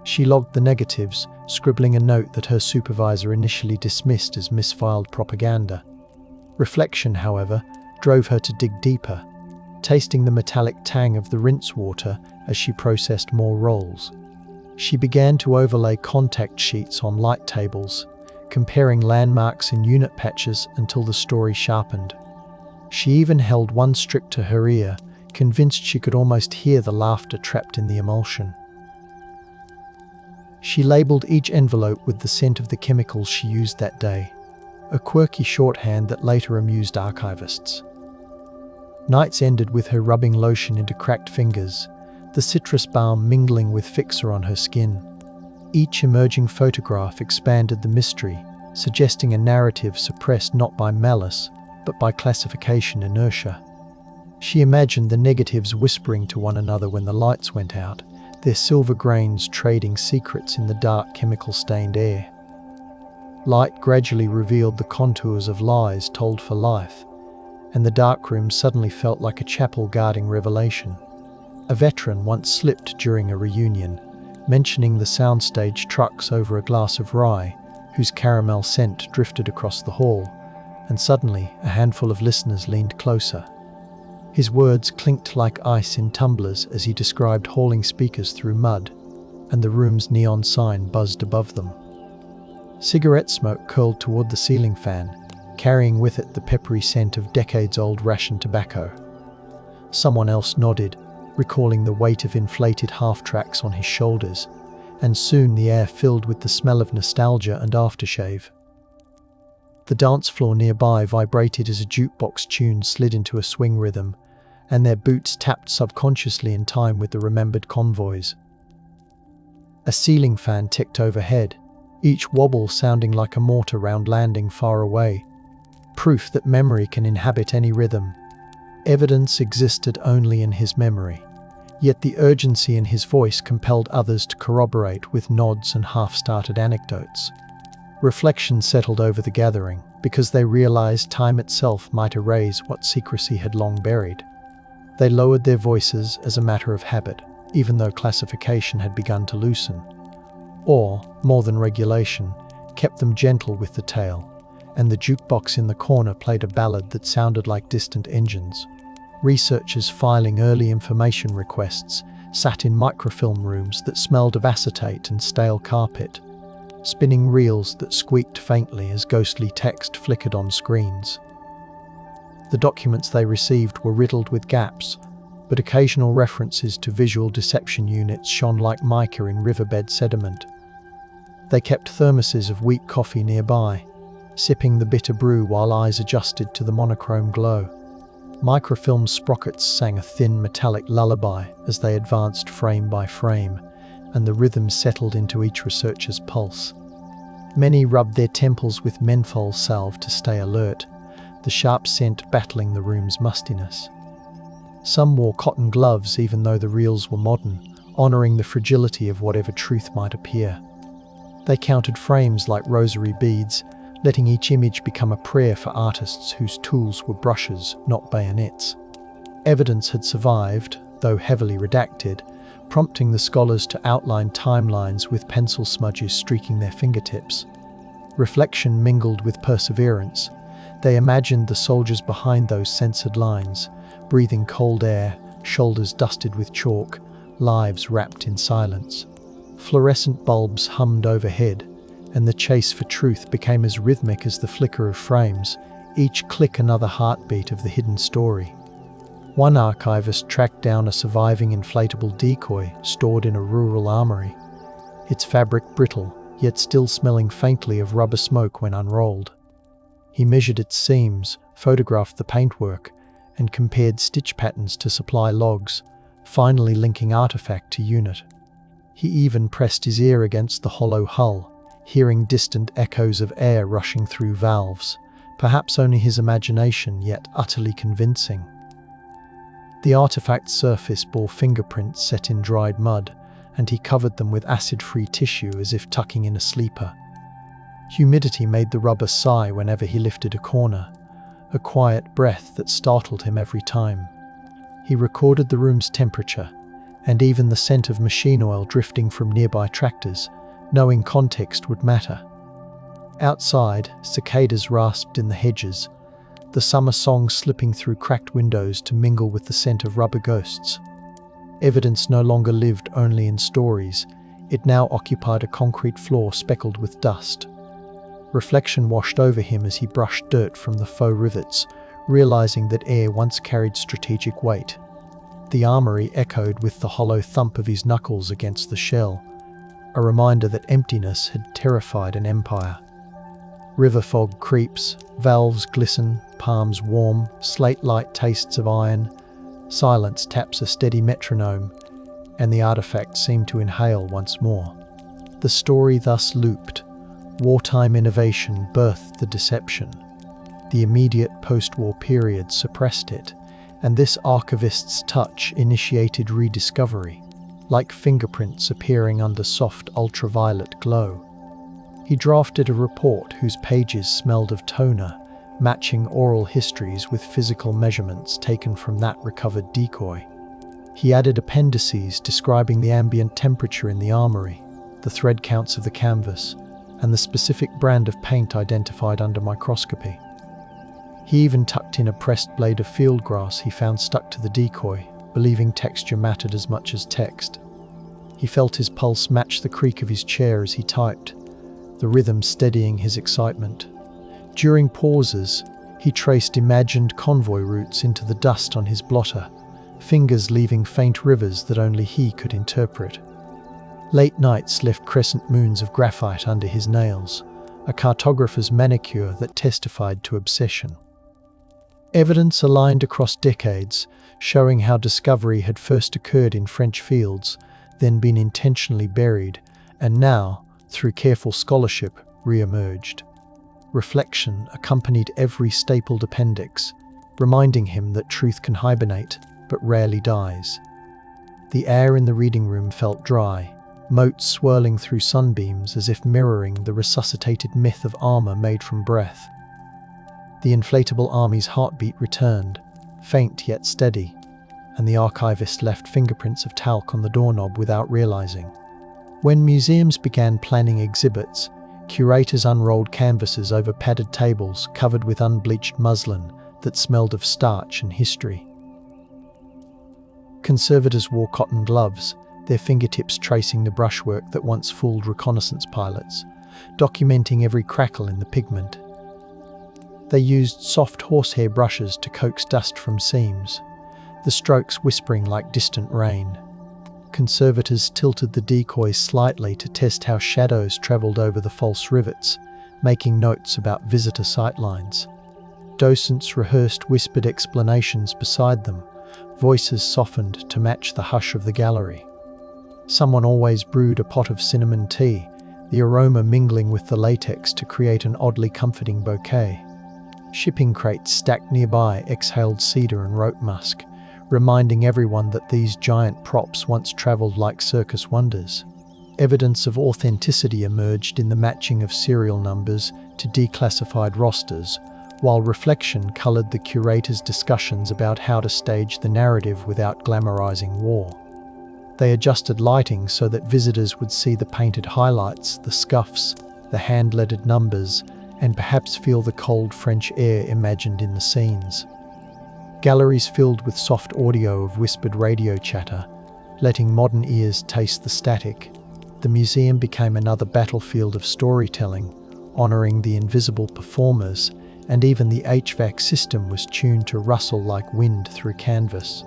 She logged the negatives, scribbling a note that her supervisor initially dismissed as misfiled propaganda. Reflection, however, drove her to dig deeper, tasting the metallic tang of the rinse water as she processed more rolls. She began to overlay contact sheets on light tables, comparing landmarks and unit patches until the story sharpened. She even held one strip to her ear, convinced she could almost hear the laughter trapped in the emulsion. She labelled each envelope with the scent of the chemicals she used that day, a quirky shorthand that later amused archivists. Nights ended with her rubbing lotion into cracked fingers, the citrus balm mingling with fixer on her skin. Each emerging photograph expanded the mystery, suggesting a narrative suppressed not by malice, but by classification inertia. She imagined the negatives whispering to one another when the lights went out, their silver grains trading secrets in the dark chemical-stained air. Light gradually revealed the contours of lies told for life, and the darkroom suddenly felt like a chapel guarding revelation. A veteran once slipped during a reunion, mentioning the soundstage trucks over a glass of rye, whose caramel scent drifted across the hall, and suddenly a handful of listeners leaned closer. His words clinked like ice in tumblers as he described hauling speakers through mud, and the room's neon sign buzzed above them. Cigarette smoke curled toward the ceiling fan, carrying with it the peppery scent of decades-old ration tobacco. Someone else nodded, recalling the weight of inflated half-tracks on his shoulders, and soon the air filled with the smell of nostalgia and aftershave. The dance floor nearby vibrated as a jukebox tune slid into a swing rhythm, and their boots tapped subconsciously in time with the remembered convoys. A ceiling fan ticked overhead, each wobble sounding like a mortar round landing far away, proof that memory can inhabit any rhythm. Evidence existed only in his memory, yet the urgency in his voice compelled others to corroborate with nods and half-started anecdotes. Reflection settled over the gathering, because they realized time itself might erase what secrecy had long buried. They lowered their voices as a matter of habit, even though classification had begun to loosen, or, more than regulation, kept them gentle with the tale, and the jukebox in the corner played a ballad that sounded like distant engines. Researchers filing early information requests sat in microfilm rooms that smelled of acetate and stale carpet, spinning reels that squeaked faintly as ghostly text flickered on screens. The documents they received were riddled with gaps, but occasional references to visual deception units shone like mica in riverbed sediment. They kept thermoses of weak coffee nearby, sipping the bitter brew while eyes adjusted to the monochrome glow. Microfilm sprockets sang a thin metallic lullaby as they advanced frame by frame, and the rhythm settled into each researcher's pulse. Many rubbed their temples with menthol salve to stay alert, the sharp scent battling the room's mustiness. Some wore cotton gloves even though the reels were modern, honouring the fragility of whatever truth might appear. They counted frames like rosary beads, letting each image become a prayer for artists whose tools were brushes, not bayonets. Evidence had survived, though heavily redacted, prompting the scholars to outline timelines with pencil smudges streaking their fingertips. Reflection mingled with perseverance. They imagined the soldiers behind those censored lines, breathing cold air, shoulders dusted with chalk, lives wrapped in silence. Fluorescent bulbs hummed overhead, and the chase for truth became as rhythmic as the flicker of frames, each click another heartbeat of the hidden story. One archivist tracked down a surviving inflatable decoy stored in a rural armory, its fabric brittle, yet still smelling faintly of rubber smoke when unrolled. He measured its seams, photographed the paintwork, and compared stitch patterns to supply logs, finally linking artifact to unit. He even pressed his ear against the hollow hull, hearing distant echoes of air rushing through valves, perhaps only his imagination, yet utterly convincing. The artifact's surface bore fingerprints set in dried mud, and he covered them with acid-free tissue as if tucking in a sleeper. Humidity made the rubber sigh whenever he lifted a corner, a quiet breath that startled him every time. He recorded the room's temperature, and even the scent of machine oil drifting from nearby tractors, knowing context would matter. Outside, cicadas rasped in the hedges, the summer song slipping through cracked windows to mingle with the scent of rubber ghosts. Evidence no longer lived only in stories, it now occupied a concrete floor speckled with dust. Reflection washed over him as he brushed dirt from the faux rivets, realizing that air once carried strategic weight. The armory echoed with the hollow thump of his knuckles against the shell, a reminder that emptiness had terrified an empire. River fog creeps, valves glisten, palms warm, slate-light tastes of iron. Silence taps a steady metronome, and the artifact seemed to inhale once more. The story thus looped. Wartime innovation birthed the deception. The immediate post-war period suppressed it, and this archivist's touch initiated rediscovery, like fingerprints appearing under soft ultraviolet glow. He drafted a report whose pages smelled of toner, matching oral histories with physical measurements taken from that recovered decoy. He added appendices describing the ambient temperature in the armory, the thread counts of the canvas, and the specific brand of paint identified under microscopy. He even tucked in a pressed blade of field grass he found stuck to the decoy, believing texture mattered as much as text. He felt his pulse match the creak of his chair as he typed, the rhythm steadying his excitement. During pauses, he traced imagined convoy routes into the dust on his blotter, fingers leaving faint rivers that only he could interpret. Late nights left crescent moons of graphite under his nails, a cartographer's manicure that testified to obsession. Evidence aligned across decades, showing how discovery had first occurred in French fields, then been intentionally buried, and now, through careful scholarship, re-emerged. Reflection accompanied every stapled appendix, reminding him that truth can hibernate, but rarely dies. The air in the reading room felt dry, motes swirling through sunbeams as if mirroring the resuscitated myth of armor made from breath. The inflatable army's heartbeat returned, faint yet steady, and the archivist left fingerprints of talc on the doorknob without realizing. When museums began planning exhibits, curators unrolled canvases over padded tables covered with unbleached muslin that smelled of starch and history. Conservators wore cotton gloves, their fingertips tracing the brushwork that once fooled reconnaissance pilots, documenting every crackle in the pigment. They used soft horsehair brushes to coax dust from seams, the strokes whispering like distant rain. Conservators tilted the decoys slightly to test how shadows travelled over the false rivets, making notes about visitor sightlines. Docents rehearsed whispered explanations beside them, voices softened to match the hush of the gallery. Someone always brewed a pot of cinnamon tea, the aroma mingling with the latex to create an oddly comforting bouquet. Shipping crates stacked nearby exhaled cedar and rope musk, reminding everyone that these giant props once travelled like circus wonders. Evidence of authenticity emerged in the matching of serial numbers to declassified rosters, while reflection coloured the curator's discussions about how to stage the narrative without glamorizing war. They adjusted lighting so that visitors would see the painted highlights, the scuffs, the hand-lettered numbers, and perhaps feel the cold French air imagined in the scenes. Galleries filled with soft audio of whispered radio chatter, letting modern ears taste the static. The museum became another battlefield of storytelling, honouring the invisible performers, and even the HVAC system was tuned to rustle like wind through canvas.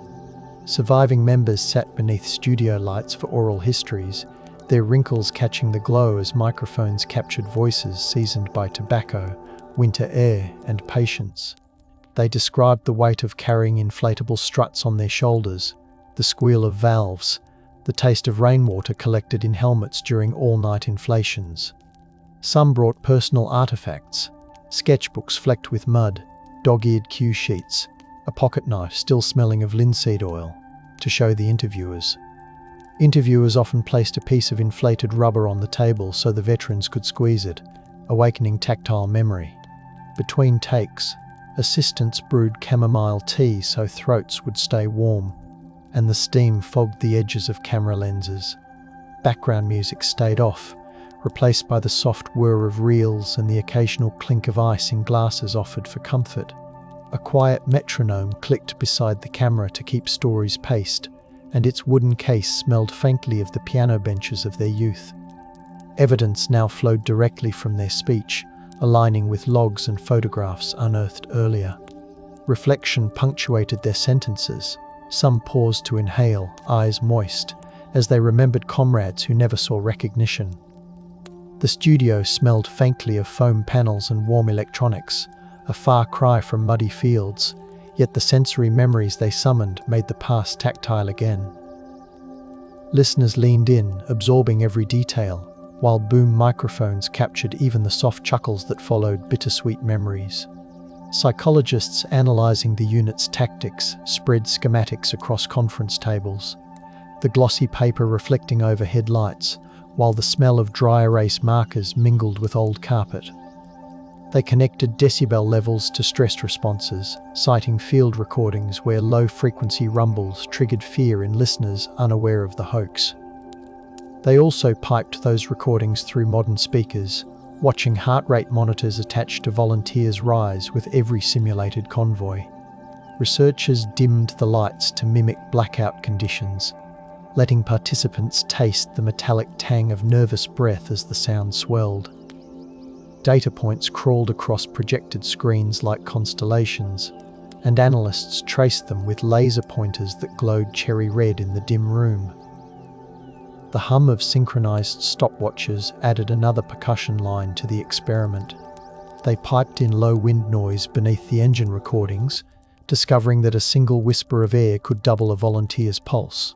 Surviving members sat beneath studio lights for oral histories, their wrinkles catching the glow as microphones captured voices seasoned by tobacco, winter air, and patience. They described the weight of carrying inflatable struts on their shoulders, the squeal of valves, the taste of rainwater collected in helmets during all-night inflations. Some brought personal artifacts, sketchbooks flecked with mud, dog-eared cue sheets, a pocket knife still smelling of linseed oil, to show the interviewers. Interviewers often placed a piece of inflated rubber on the table so the veterans could squeeze it, awakening tactile memory. Between takes, assistants brewed chamomile tea so throats would stay warm, and the steam fogged the edges of camera lenses. Background music stayed off, replaced by the soft whir of reels and the occasional clink of ice in glasses offered for comfort. A quiet metronome clicked beside the camera to keep stories paced, and its wooden case smelled faintly of the piano benches of their youth. Evidence now flowed directly from their speech, aligning with logs and photographs unearthed earlier. Reflection punctuated their sentences. Some paused to inhale, eyes moist, as they remembered comrades who never saw recognition. The studio smelled faintly of foam panels and warm electronics, a far cry from muddy fields, yet the sensory memories they summoned made the past tactile again. Listeners leaned in, absorbing every detail, while boom microphones captured even the soft chuckles that followed bittersweet memories. Psychologists analysing the unit's tactics spread schematics across conference tables, the glossy paper reflecting overhead lights, while the smell of dry erase markers mingled with old carpet. They connected decibel levels to stress responses, citing field recordings where low-frequency rumbles triggered fear in listeners unaware of the hoax. They also piped those recordings through modern speakers, watching heart rate monitors attached to volunteers rise with every simulated convoy. Researchers dimmed the lights to mimic blackout conditions, letting participants taste the metallic tang of nervous breath as the sound swelled. Data points crawled across projected screens like constellations, and analysts traced them with laser pointers that glowed cherry red in the dim room. The hum of synchronized stopwatches added another percussion line to the experiment. They piped in low wind noise beneath the engine recordings, discovering that a single whisper of air could double a volunteer's pulse.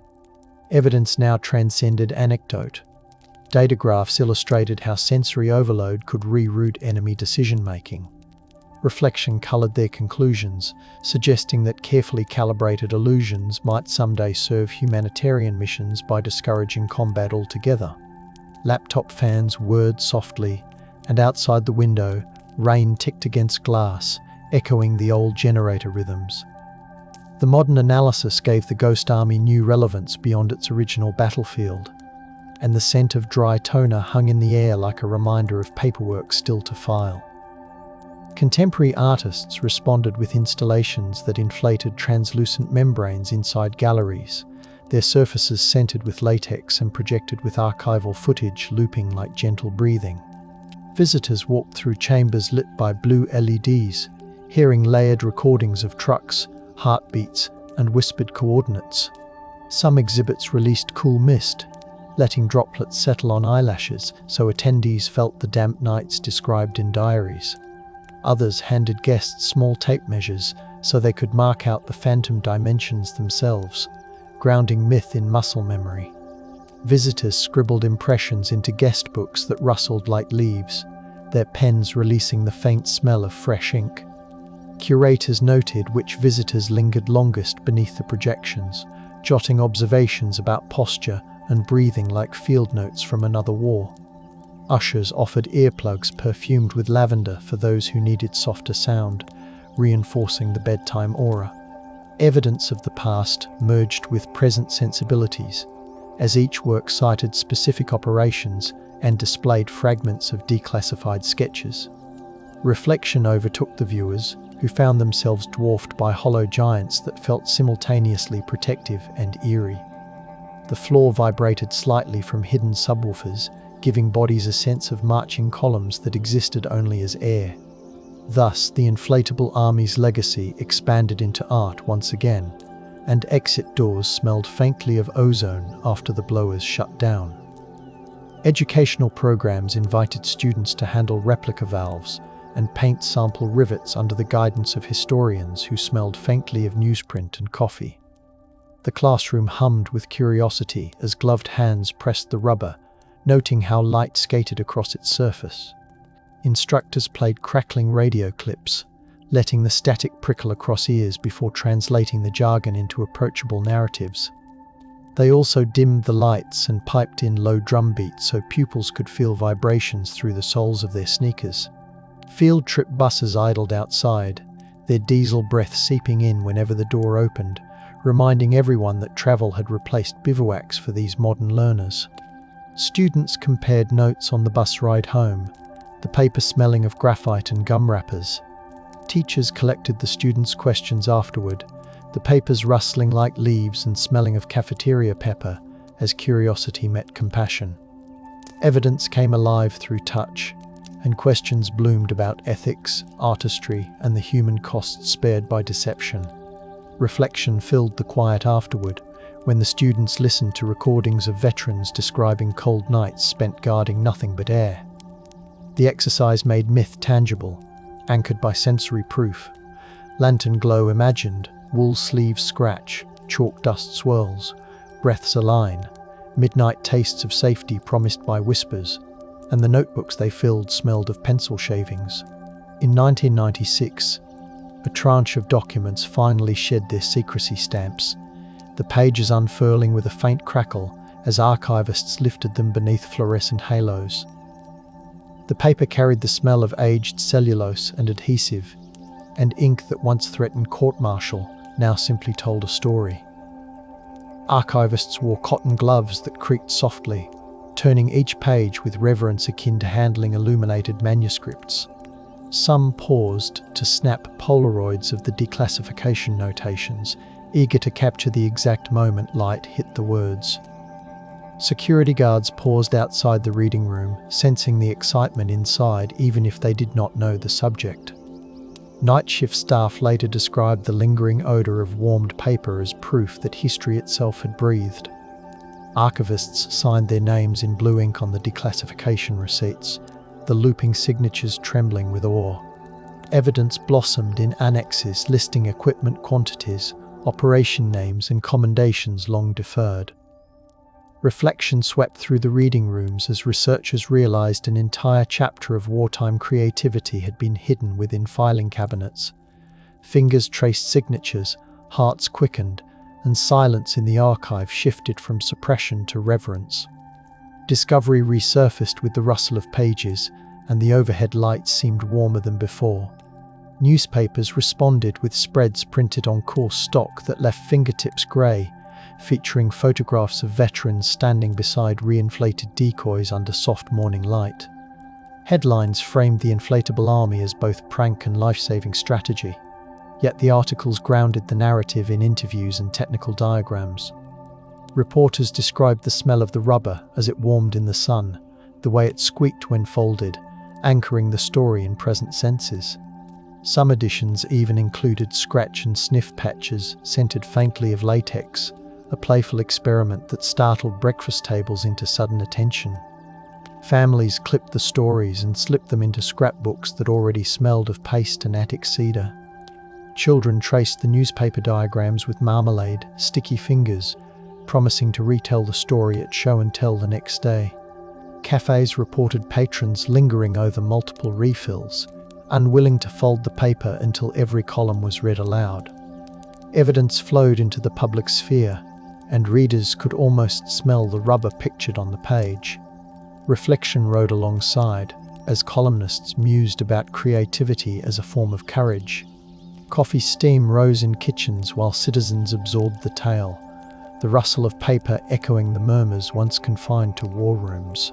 Evidence now transcended anecdote. Data graphs illustrated how sensory overload could reroute enemy decision-making. Reflection colored their conclusions, suggesting that carefully calibrated illusions might someday serve humanitarian missions by discouraging combat altogether. Laptop fans whirred softly, and outside the window, rain ticked against glass, echoing the old generator rhythms. The modern analysis gave the Ghost Army new relevance beyond its original battlefield, and the scent of dry toner hung in the air like a reminder of paperwork still to file. Contemporary artists responded with installations that inflated translucent membranes inside galleries, their surfaces scented with latex and projected with archival footage looping like gentle breathing. Visitors walked through chambers lit by blue LEDs, hearing layered recordings of trucks, heartbeats, and whispered coordinates. Some exhibits released cool mist, letting droplets settle on eyelashes so attendees felt the damp nights described in diaries. Others handed guests small tape measures so they could mark out the phantom dimensions themselves, grounding myth in muscle memory. Visitors scribbled impressions into guest books that rustled like leaves, their pens releasing the faint smell of fresh ink. Curators noted which visitors lingered longest beneath the projections, jotting observations about posture and breathing like field notes from another war. Ushers offered earplugs perfumed with lavender for those who needed softer sound, reinforcing the bedtime aura. Evidence of the past merged with present sensibilities, as each work cited specific operations and displayed fragments of declassified sketches. Reflection overtook the viewers, who found themselves dwarfed by hollow giants that felt simultaneously protective and eerie. The floor vibrated slightly from hidden subwoofers, giving bodies a sense of marching columns that existed only as air. Thus, the inflatable army's legacy expanded into art once again, and exit doors smelled faintly of ozone after the blowers shut down. Educational programs invited students to handle replica valves and paint sample rivets under the guidance of historians who smelled faintly of newsprint and coffee. The classroom hummed with curiosity as gloved hands pressed the rubber, noting how light skated across its surface. Instructors played crackling radio clips, letting the static prickle across ears before translating the jargon into approachable narratives. They also dimmed the lights and piped in low drum beats so pupils could feel vibrations through the soles of their sneakers. Field trip buses idled outside, their diesel breath seeping in whenever the door opened, reminding everyone that travel had replaced bivouacs for these modern learners. Students compared notes on the bus ride home, the paper smelling of graphite and gum wrappers. Teachers collected the students' questions afterward, the papers rustling like leaves and smelling of cafeteria pepper as curiosity met compassion. Evidence came alive through touch, and questions bloomed about ethics, artistry, and the human costs spared by deception. Reflection filled the quiet afterward, when the students listened to recordings of veterans describing cold nights spent guarding nothing but air. The exercise made myth tangible, anchored by sensory proof. Lantern glow imagined, wool sleeves scratch, chalk dust swirls, breaths align, midnight tastes of safety promised by whispers, and the notebooks they filled smelled of pencil shavings. In 1996, a tranche of documents finally shed their secrecy stamps, the pages unfurling with a faint crackle as archivists lifted them beneath fluorescent halos. The paper carried the smell of aged cellulose and adhesive, and ink that once threatened court-martial now simply told a story. Archivists wore cotton gloves that creaked softly, turning each page with reverence akin to handling illuminated manuscripts. Some paused to snap Polaroids of the declassification notations, eager to capture the exact moment light hit the words. Security guards paused outside the reading room, sensing the excitement inside even if they did not know the subject. Night shift staff later described the lingering odour of warmed paper as proof that history itself had breathed. Archivists signed their names in blue ink on the declassification receipts, the looping signatures trembling with awe. Evidence blossomed in annexes listing equipment quantities, operation names and commendations long deferred. Reflection swept through the reading rooms as researchers realized an entire chapter of wartime creativity had been hidden within filing cabinets. Fingers traced signatures, hearts quickened, and silence in the archive shifted from suppression to reverence. Discovery resurfaced with the rustle of pages, and the overhead lights seemed warmer than before. Newspapers responded with spreads printed on coarse stock that left fingertips grey, featuring photographs of veterans standing beside reinflated decoys under soft morning light. Headlines framed the inflatable army as both prank and life-saving strategy, yet the articles grounded the narrative in interviews and technical diagrams. Reporters described the smell of the rubber as it warmed in the sun, the way it squeaked when folded, anchoring the story in present senses. Some editions even included scratch and sniff patches scented faintly of latex, a playful experiment that startled breakfast tables into sudden attention. Families clipped the stories and slipped them into scrapbooks that already smelled of paste and attic cedar. Children traced the newspaper diagrams with marmalade, sticky fingers, promising to retell the story at show and tell the next day. Cafes reported patrons lingering over multiple refills, unwilling to fold the paper until every column was read aloud. Evidence flowed into the public sphere, and readers could almost smell the rubber pictured on the page. Reflection rode alongside, as columnists mused about creativity as a form of courage. Coffee steam rose in kitchens while citizens absorbed the tale, the rustle of paper echoing the murmurs once confined to war rooms.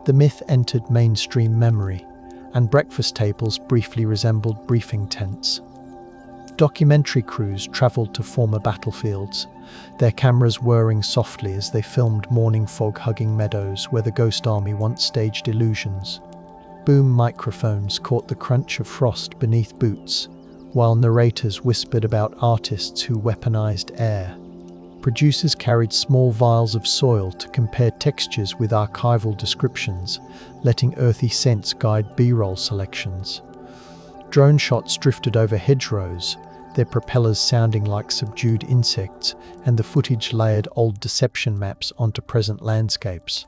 The myth entered mainstream memory, and breakfast tables briefly resembled briefing tents. Documentary crews travelled to former battlefields, their cameras whirring softly as they filmed morning fog-hugging meadows where the Ghost Army once staged illusions. Boom microphones caught the crunch of frost beneath boots, while narrators whispered about artists who weaponized air. Producers carried small vials of soil to compare textures with archival descriptions, letting earthy scents guide B-roll selections. Drone shots drifted over hedgerows, their propellers sounding like subdued insects, and the footage layered old deception maps onto present landscapes.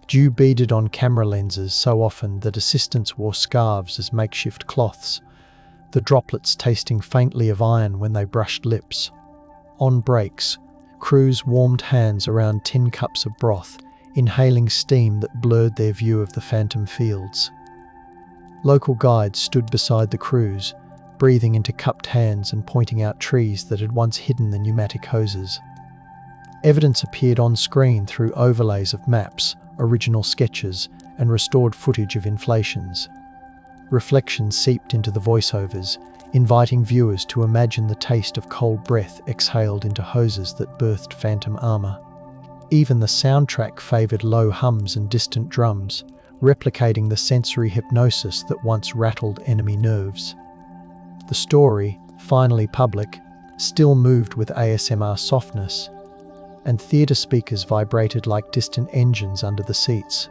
Dew beaded on camera lenses so often that assistants wore scarves as makeshift cloths, the droplets tasting faintly of iron when they brushed lips. On breaks, crews warmed hands around tin cups of broth, inhaling steam that blurred their view of the phantom fields. Local guides stood beside the crews, breathing into cupped hands and pointing out trees that had once hidden the pneumatic hoses. Evidence appeared on screen through overlays of maps, original sketches, and restored footage of inflations. Reflection seeped into the voiceovers, inviting viewers to imagine the taste of cold breath exhaled into hoses that birthed phantom armor. Even the soundtrack favored low hums and distant drums, replicating the sensory hypnosis that once rattled enemy nerves. The story, finally public, still moved with ASMR softness, and theatre speakers vibrated like distant engines under the seats.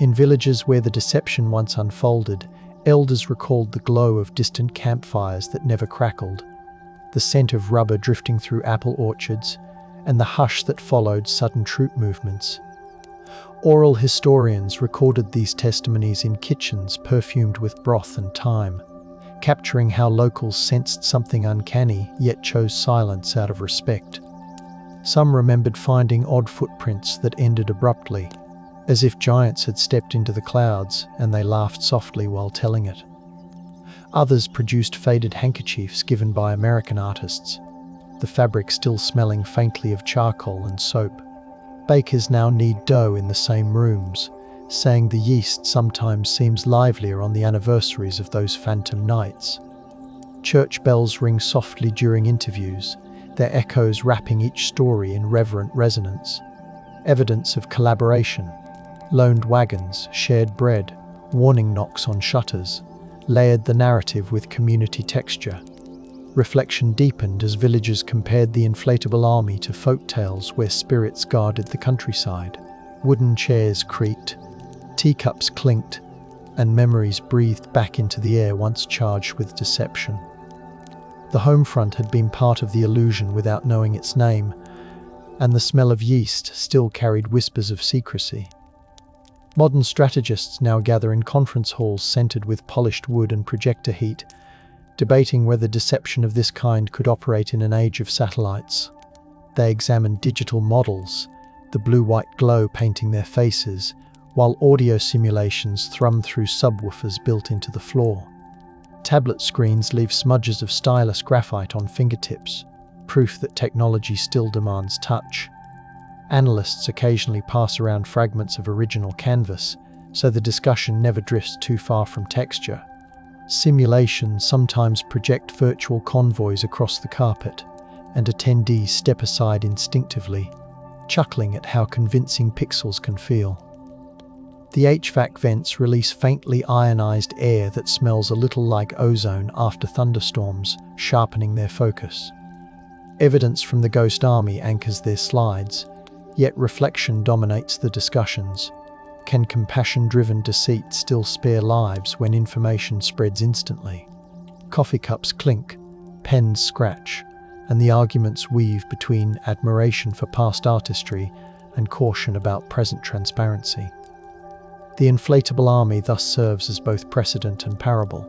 In villages where the deception once unfolded, elders recalled the glow of distant campfires that never crackled, the scent of rubber drifting through apple orchards, and the hush that followed sudden troop movements. Oral historians recorded these testimonies in kitchens perfumed with broth and thyme, capturing how locals sensed something uncanny yet chose silence out of respect. Some remembered finding odd footprints that ended abruptly, as if giants had stepped into the clouds, and they laughed softly while telling it. Others produced faded handkerchiefs given by American artists, the fabric still smelling faintly of charcoal and soap. Bakers now knead dough in the same rooms, saying the yeast sometimes seems livelier on the anniversaries of those phantom nights. Church bells ring softly during interviews, their echoes wrapping each story in reverent resonance. Evidence of collaboration. Loaned wagons, shared bread, warning knocks on shutters, layered the narrative with community texture. Reflection deepened as villagers compared the inflatable army to folk tales where spirits guarded the countryside. Wooden chairs creaked, teacups clinked, and memories breathed back into the air once charged with deception. The home front had been part of the illusion without knowing its name, and the smell of yeast still carried whispers of secrecy. Modern strategists now gather in conference halls scented with polished wood and projector heat, debating whether deception of this kind could operate in an age of satellites. They examine digital models, the blue-white glow painting their faces, while audio simulations thrum through subwoofers built into the floor. Tablet screens leave smudges of stylus graphite on fingertips, proof that technology still demands touch. Analysts occasionally pass around fragments of original canvas, so the discussion never drifts too far from texture. Simulations sometimes project virtual convoys across the carpet, and attendees step aside instinctively, chuckling at how convincing pixels can feel. The HVAC vents release faintly ionized air that smells a little like ozone after thunderstorms, sharpening their focus. Evidence from the Ghost Army anchors their slides, yet reflection dominates the discussions. Can compassion-driven deceit still spare lives when information spreads instantly? Coffee cups clink, pens scratch, and the arguments weave between admiration for past artistry and caution about present transparency. The inflatable army thus serves as both precedent and parable,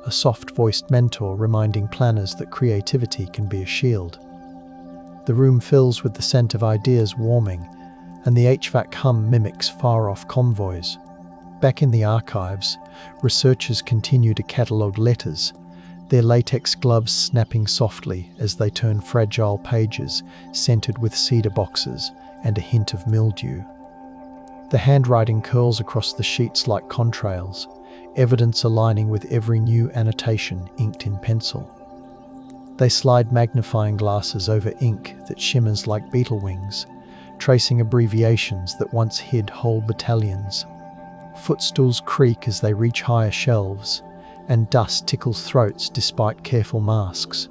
a soft-voiced mentor reminding planners that creativity can be a shield. The room fills with the scent of ideas warming, and the HVAC hum mimics far-off convoys. Back in the archives, researchers continue to catalogue letters, their latex gloves snapping softly as they turn fragile pages scented with cedar boxes and a hint of mildew. The handwriting curls across the sheets like contrails, evidence aligning with every new annotation inked in pencil. They slide magnifying glasses over ink that shimmers like beetle wings, tracing abbreviations that once hid whole battalions. Footstools creak as they reach higher shelves, and dust tickles throats despite careful masks.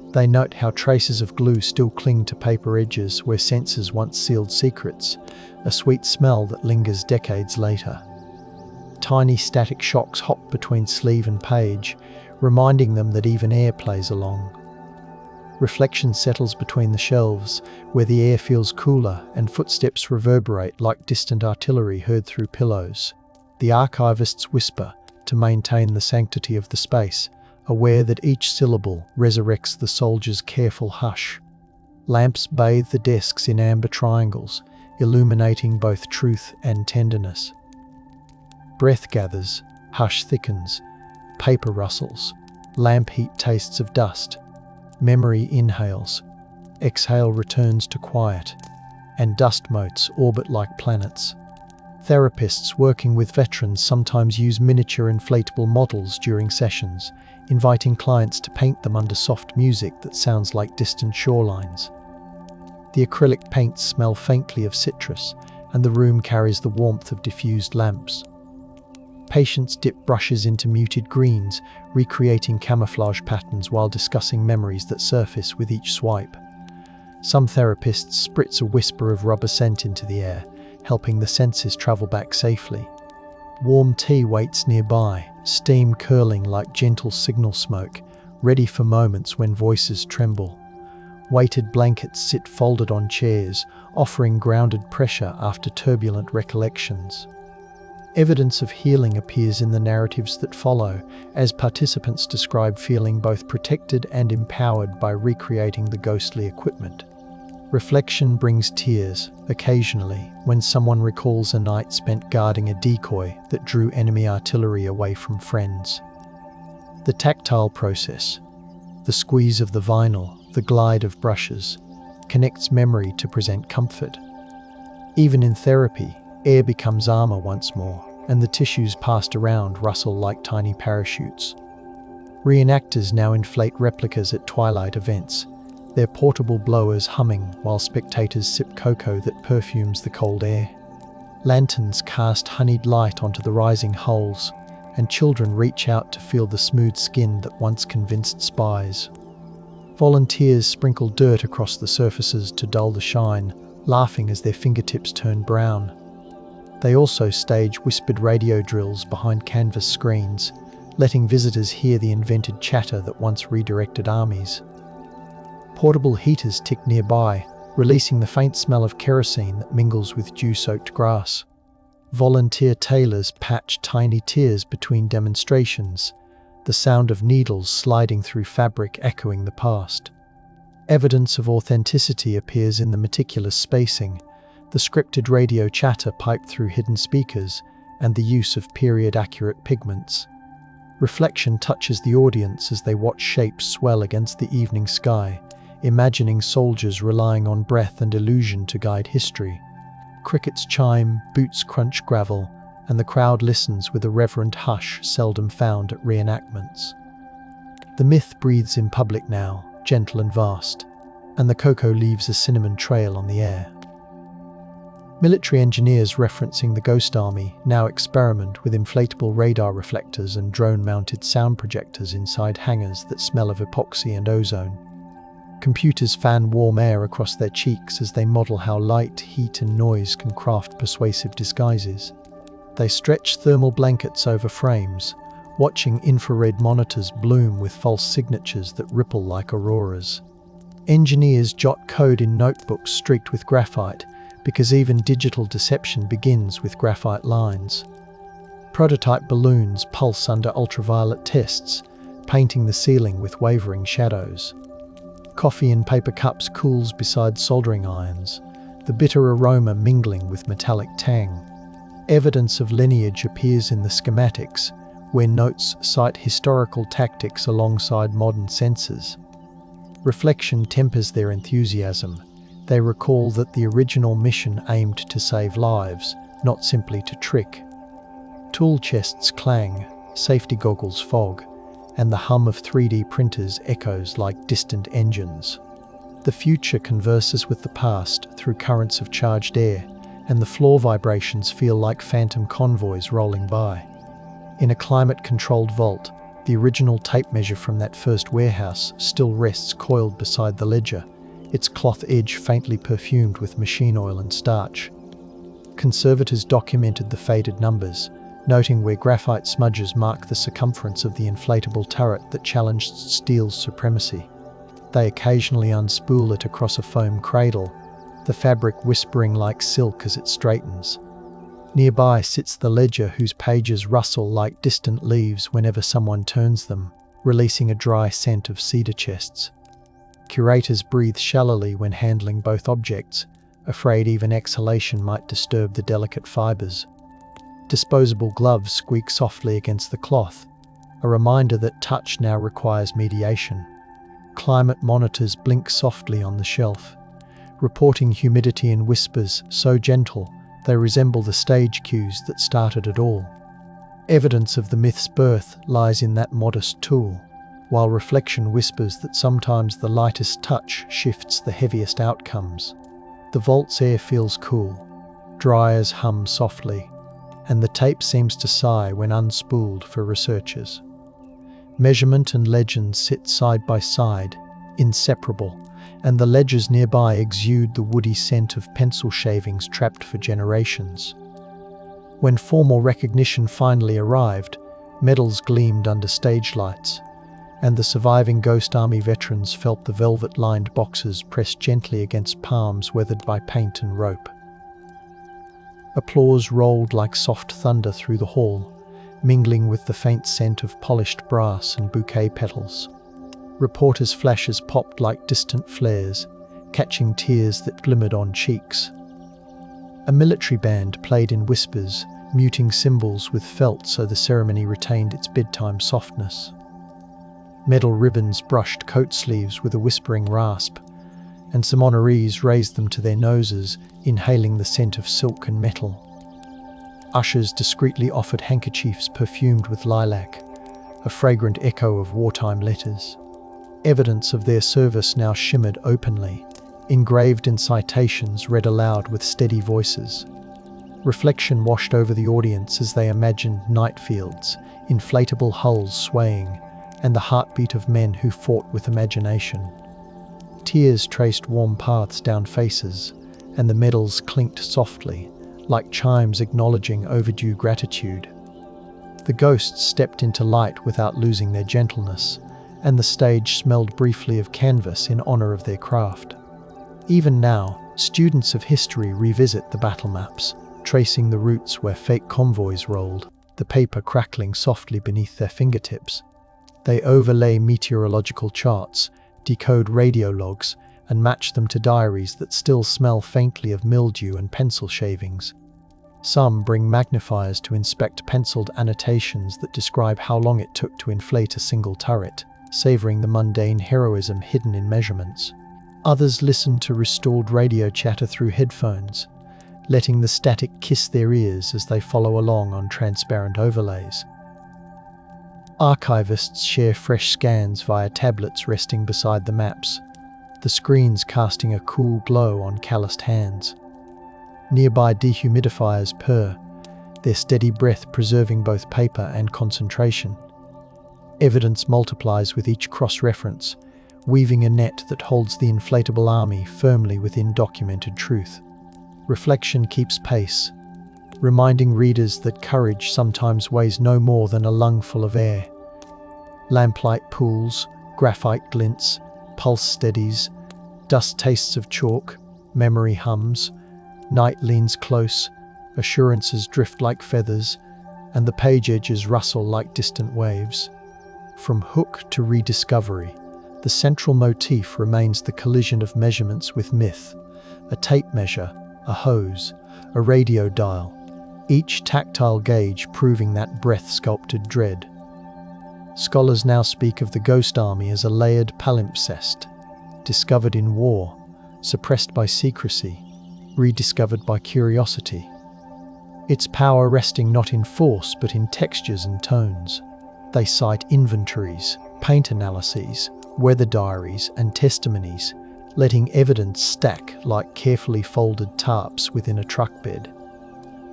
They note how traces of glue still cling to paper edges where censors once sealed secrets, a sweet smell that lingers decades later. Tiny static shocks hop between sleeve and page, reminding them that even air plays along. Reflection settles between the shelves, where the air feels cooler and footsteps reverberate like distant artillery heard through pillows. The archivists whisper to maintain the sanctity of the space, aware that each syllable resurrects the soldier's careful hush. Lamps bathe the desks in amber triangles, illuminating both truth and tenderness. Breath gathers, hush thickens, paper rustles, lamp heat tastes of dust. Memory inhales, exhale returns to quiet, and dust motes orbit like planets. Therapists working with veterans sometimes use miniature inflatable models during sessions, inviting clients to paint them under soft music that sounds like distant shorelines. The acrylic paints smell faintly of citrus, and the room carries the warmth of diffused lamps. Patients dip brushes into muted greens, recreating camouflage patterns while discussing memories that surface with each swipe. Some therapists spritz a whisper of rubber scent into the air, helping the senses travel back safely. Warm tea waits nearby, steam curling like gentle signal smoke, ready for moments when voices tremble. Weighted blankets sit folded on chairs, offering grounded pressure after turbulent recollections. Evidence of healing appears in the narratives that follow, as participants describe feeling both protected and empowered by recreating the ghostly equipment. Reflection brings tears, occasionally, when someone recalls a night spent guarding a decoy that drew enemy artillery away from friends. The tactile process, the squeeze of the vinyl, the glide of brushes, connects memory to present comfort. Even in therapy, air becomes armor once more, and the tissues passed around rustle like tiny parachutes. Reenactors now inflate replicas at twilight events, their portable blowers humming while spectators sip cocoa that perfumes the cold air. Lanterns cast honeyed light onto the rising holes, and children reach out to feel the smooth skin that once convinced spies. Volunteers sprinkle dirt across the surfaces to dull the shine, laughing as their fingertips turn brown. They also stage whispered radio drills behind canvas screens, letting visitors hear the invented chatter that once redirected armies. Portable heaters tick nearby, releasing the faint smell of kerosene that mingles with dew-soaked grass. Volunteer tailors patch tiny tears between demonstrations, the sound of needles sliding through fabric echoing the past. Evidence of authenticity appears in the meticulous spacing, the scripted radio chatter piped through hidden speakers, and the use of period-accurate pigments. Reflection touches the audience as they watch shapes swell against the evening sky, imagining soldiers relying on breath and illusion to guide history. Crickets chime, boots crunch gravel, and the crowd listens with a reverent hush seldom found at reenactments. The myth breathes in public now, gentle and vast, and the cocoa leaves a cinnamon trail on the air. Military engineers referencing the Ghost Army now experiment with inflatable radar reflectors and drone-mounted sound projectors inside hangars that smell of epoxy and ozone. Computers fan warm air across their cheeks as they model how light, heat and noise can craft persuasive disguises. They stretch thermal blankets over frames, watching infrared monitors bloom with false signatures that ripple like auroras. Engineers jot code in notebooks streaked with graphite, because even digital deception begins with graphite lines. Prototype balloons pulse under ultraviolet tests, painting the ceiling with wavering shadows. Coffee in paper cups cools beside soldering irons, the bitter aroma mingling with metallic tang. Evidence of lineage appears in the schematics, where notes cite historical tactics alongside modern sensors. Reflection tempers their enthusiasm. They recall that the original mission aimed to save lives, not simply to trick. Tool chests clang, safety goggles fog, and the hum of 3D printers echoes like distant engines. The future converses with the past through currents of charged air, and the floor vibrations feel like phantom convoys rolling by. In a climate-controlled vault, the original tape measure from that first warehouse still rests coiled beside the ledger, its cloth edge faintly perfumed with machine oil and starch. Conservators documented the faded numbers, noting where graphite smudges mark the circumference of the inflatable turret that challenged steel's supremacy. They occasionally unspool it across a foam cradle, the fabric whispering like silk as it straightens. Nearby sits the ledger whose pages rustle like distant leaves whenever someone turns them, releasing a dry scent of cedar chests. Curators breathe shallowly when handling both objects, afraid even exhalation might disturb the delicate fibers. Disposable gloves squeak softly against the cloth, a reminder that touch now requires mediation. Climate monitors blink softly on the shelf, reporting humidity in whispers so gentle they resemble the stage cues that started it all. Evidence of the myth's birth lies in that modest tool, while reflection whispers that sometimes the lightest touch shifts the heaviest outcomes. The vault's air feels cool, dryers hum softly, and the tape seems to sigh when unspooled for researchers. Measurement and legend sit side by side, inseparable, and the ledgers nearby exude the woody scent of pencil shavings trapped for generations. When formal recognition finally arrived, medals gleamed under stage lights, and the surviving Ghost Army veterans felt the velvet-lined boxes pressed gently against palms weathered by paint and rope. Applause rolled like soft thunder through the hall, mingling with the faint scent of polished brass and bouquet petals. Reporters' flashes popped like distant flares, catching tears that glimmered on cheeks. A military band played in whispers, muting cymbals with felt so the ceremony retained its bedtime softness. Metal ribbons brushed coat sleeves with a whispering rasp, and some honorees raised them to their noses, inhaling the scent of silk and metal. Ushers discreetly offered handkerchiefs perfumed with lilac, a fragrant echo of wartime letters. Evidence of their service now shimmered openly, engraved in citations read aloud with steady voices. Reflection washed over the audience as they imagined night fields, inflatable hulls swaying, and the heartbeat of men who fought with imagination. Tears traced warm paths down faces, and the medals clinked softly, like chimes acknowledging overdue gratitude. The ghosts stepped into light without losing their gentleness, and the stage smelled briefly of canvas in honor of their craft. Even now, students of history revisit the battle maps, tracing the routes where fake convoys rolled, the paper crackling softly beneath their fingertips. They overlay meteorological charts, decode radio logs, and match them to diaries that still smell faintly of mildew and pencil shavings. Some bring magnifiers to inspect penciled annotations that describe how long it took to inflate a single turret, savoring the mundane heroism hidden in measurements. Others listen to restored radio chatter through headphones, letting the static kiss their ears as they follow along on transparent overlays. Archivists share fresh scans via tablets resting beside the maps, the screens casting a cool glow on calloused hands. Nearby dehumidifiers purr, their steady breath preserving both paper and concentration. Evidence multiplies with each cross-reference, weaving a net that holds the inflatable army firmly within documented truth. Reflection keeps pace, reminding readers that courage sometimes weighs no more than a lungful of air. Lamplight pools, graphite glints, pulse steadies, dust tastes of chalk, memory hums. Night leans close, assurances drift like feathers, and the page edges rustle like distant waves. From hook to rediscovery, the central motif remains the collision of measurements with myth, a tape measure, a hose, a radio dial, each tactile gauge proving that breath-sculpted dread. Scholars now speak of the ghost army as a layered palimpsest, discovered in war, suppressed by secrecy, rediscovered by curiosity. Its power resting not in force but in textures and tones. They cite inventories, paint analyses, weather diaries, and testimonies, letting evidence stack like carefully folded tarps within a truck bed.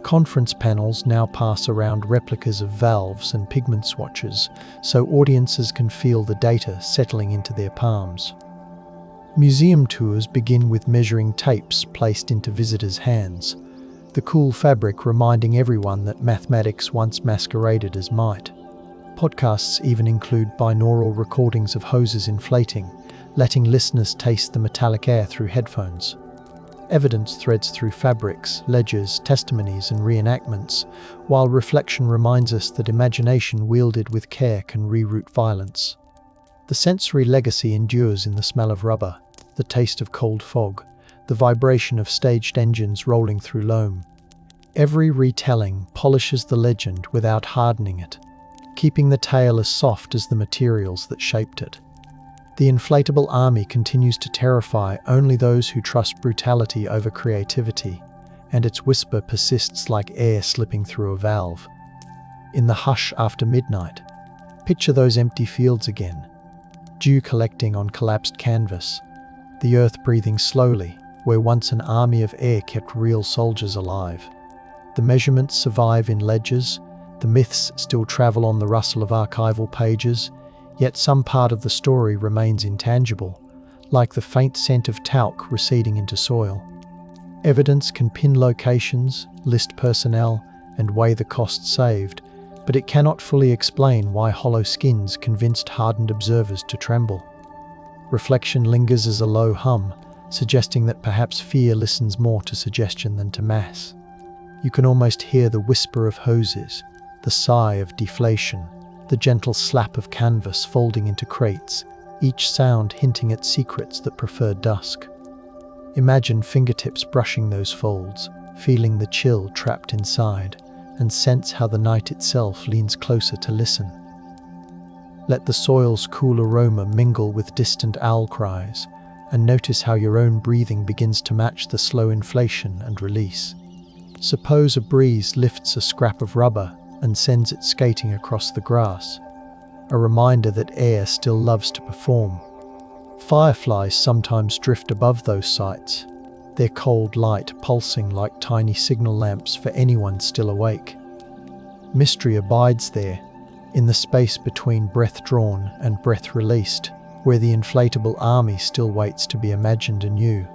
Conference panels now pass around replicas of valves and pigment swatches, so audiences can feel the data settling into their palms. Museum tours begin with measuring tapes placed into visitors' hands, the cool fabric reminding everyone that mathematics once masqueraded as might. Podcasts even include binaural recordings of hoses inflating, letting listeners taste the metallic air through headphones. Evidence threads through fabrics, ledgers, testimonies, and reenactments, while reflection reminds us that imagination wielded with care can reroute violence. The sensory legacy endures in the smell of rubber, the taste of cold fog, the vibration of staged engines rolling through loam. Every retelling polishes the legend without hardening it, keeping the tale as soft as the materials that shaped it. The inflatable army continues to terrify only those who trust brutality over creativity, and its whisper persists like air slipping through a valve. In the hush after midnight, picture those empty fields again, dew collecting on collapsed canvas, the earth breathing slowly, where once an army of air kept real soldiers alive. The measurements survive in ledgers, the myths still travel on the rustle of archival pages, yet some part of the story remains intangible, like the faint scent of talc receding into soil. Evidence can pin locations, list personnel, and weigh the cost saved, but it cannot fully explain why hollow skins convinced hardened observers to tremble. Reflection lingers as a low hum, suggesting that perhaps fear listens more to suggestion than to mass. You can almost hear the whisper of hoses, the sigh of deflation, the gentle slap of canvas folding into crates, each sound hinting at secrets that prefer dusk. Imagine fingertips brushing those folds, feeling the chill trapped inside, and sense how the night itself leans closer to listen. Let the soil's cool aroma mingle with distant owl cries, and notice how your own breathing begins to match the slow inflation and release. Suppose a breeze lifts a scrap of rubber and sends it skating across the grass, a reminder that air still loves to perform. Fireflies sometimes drift above those sites, their cold light pulsing like tiny signal lamps for anyone still awake. Mystery abides there, in the space between breath drawn and breath released, where the inflatable army still waits to be imagined anew.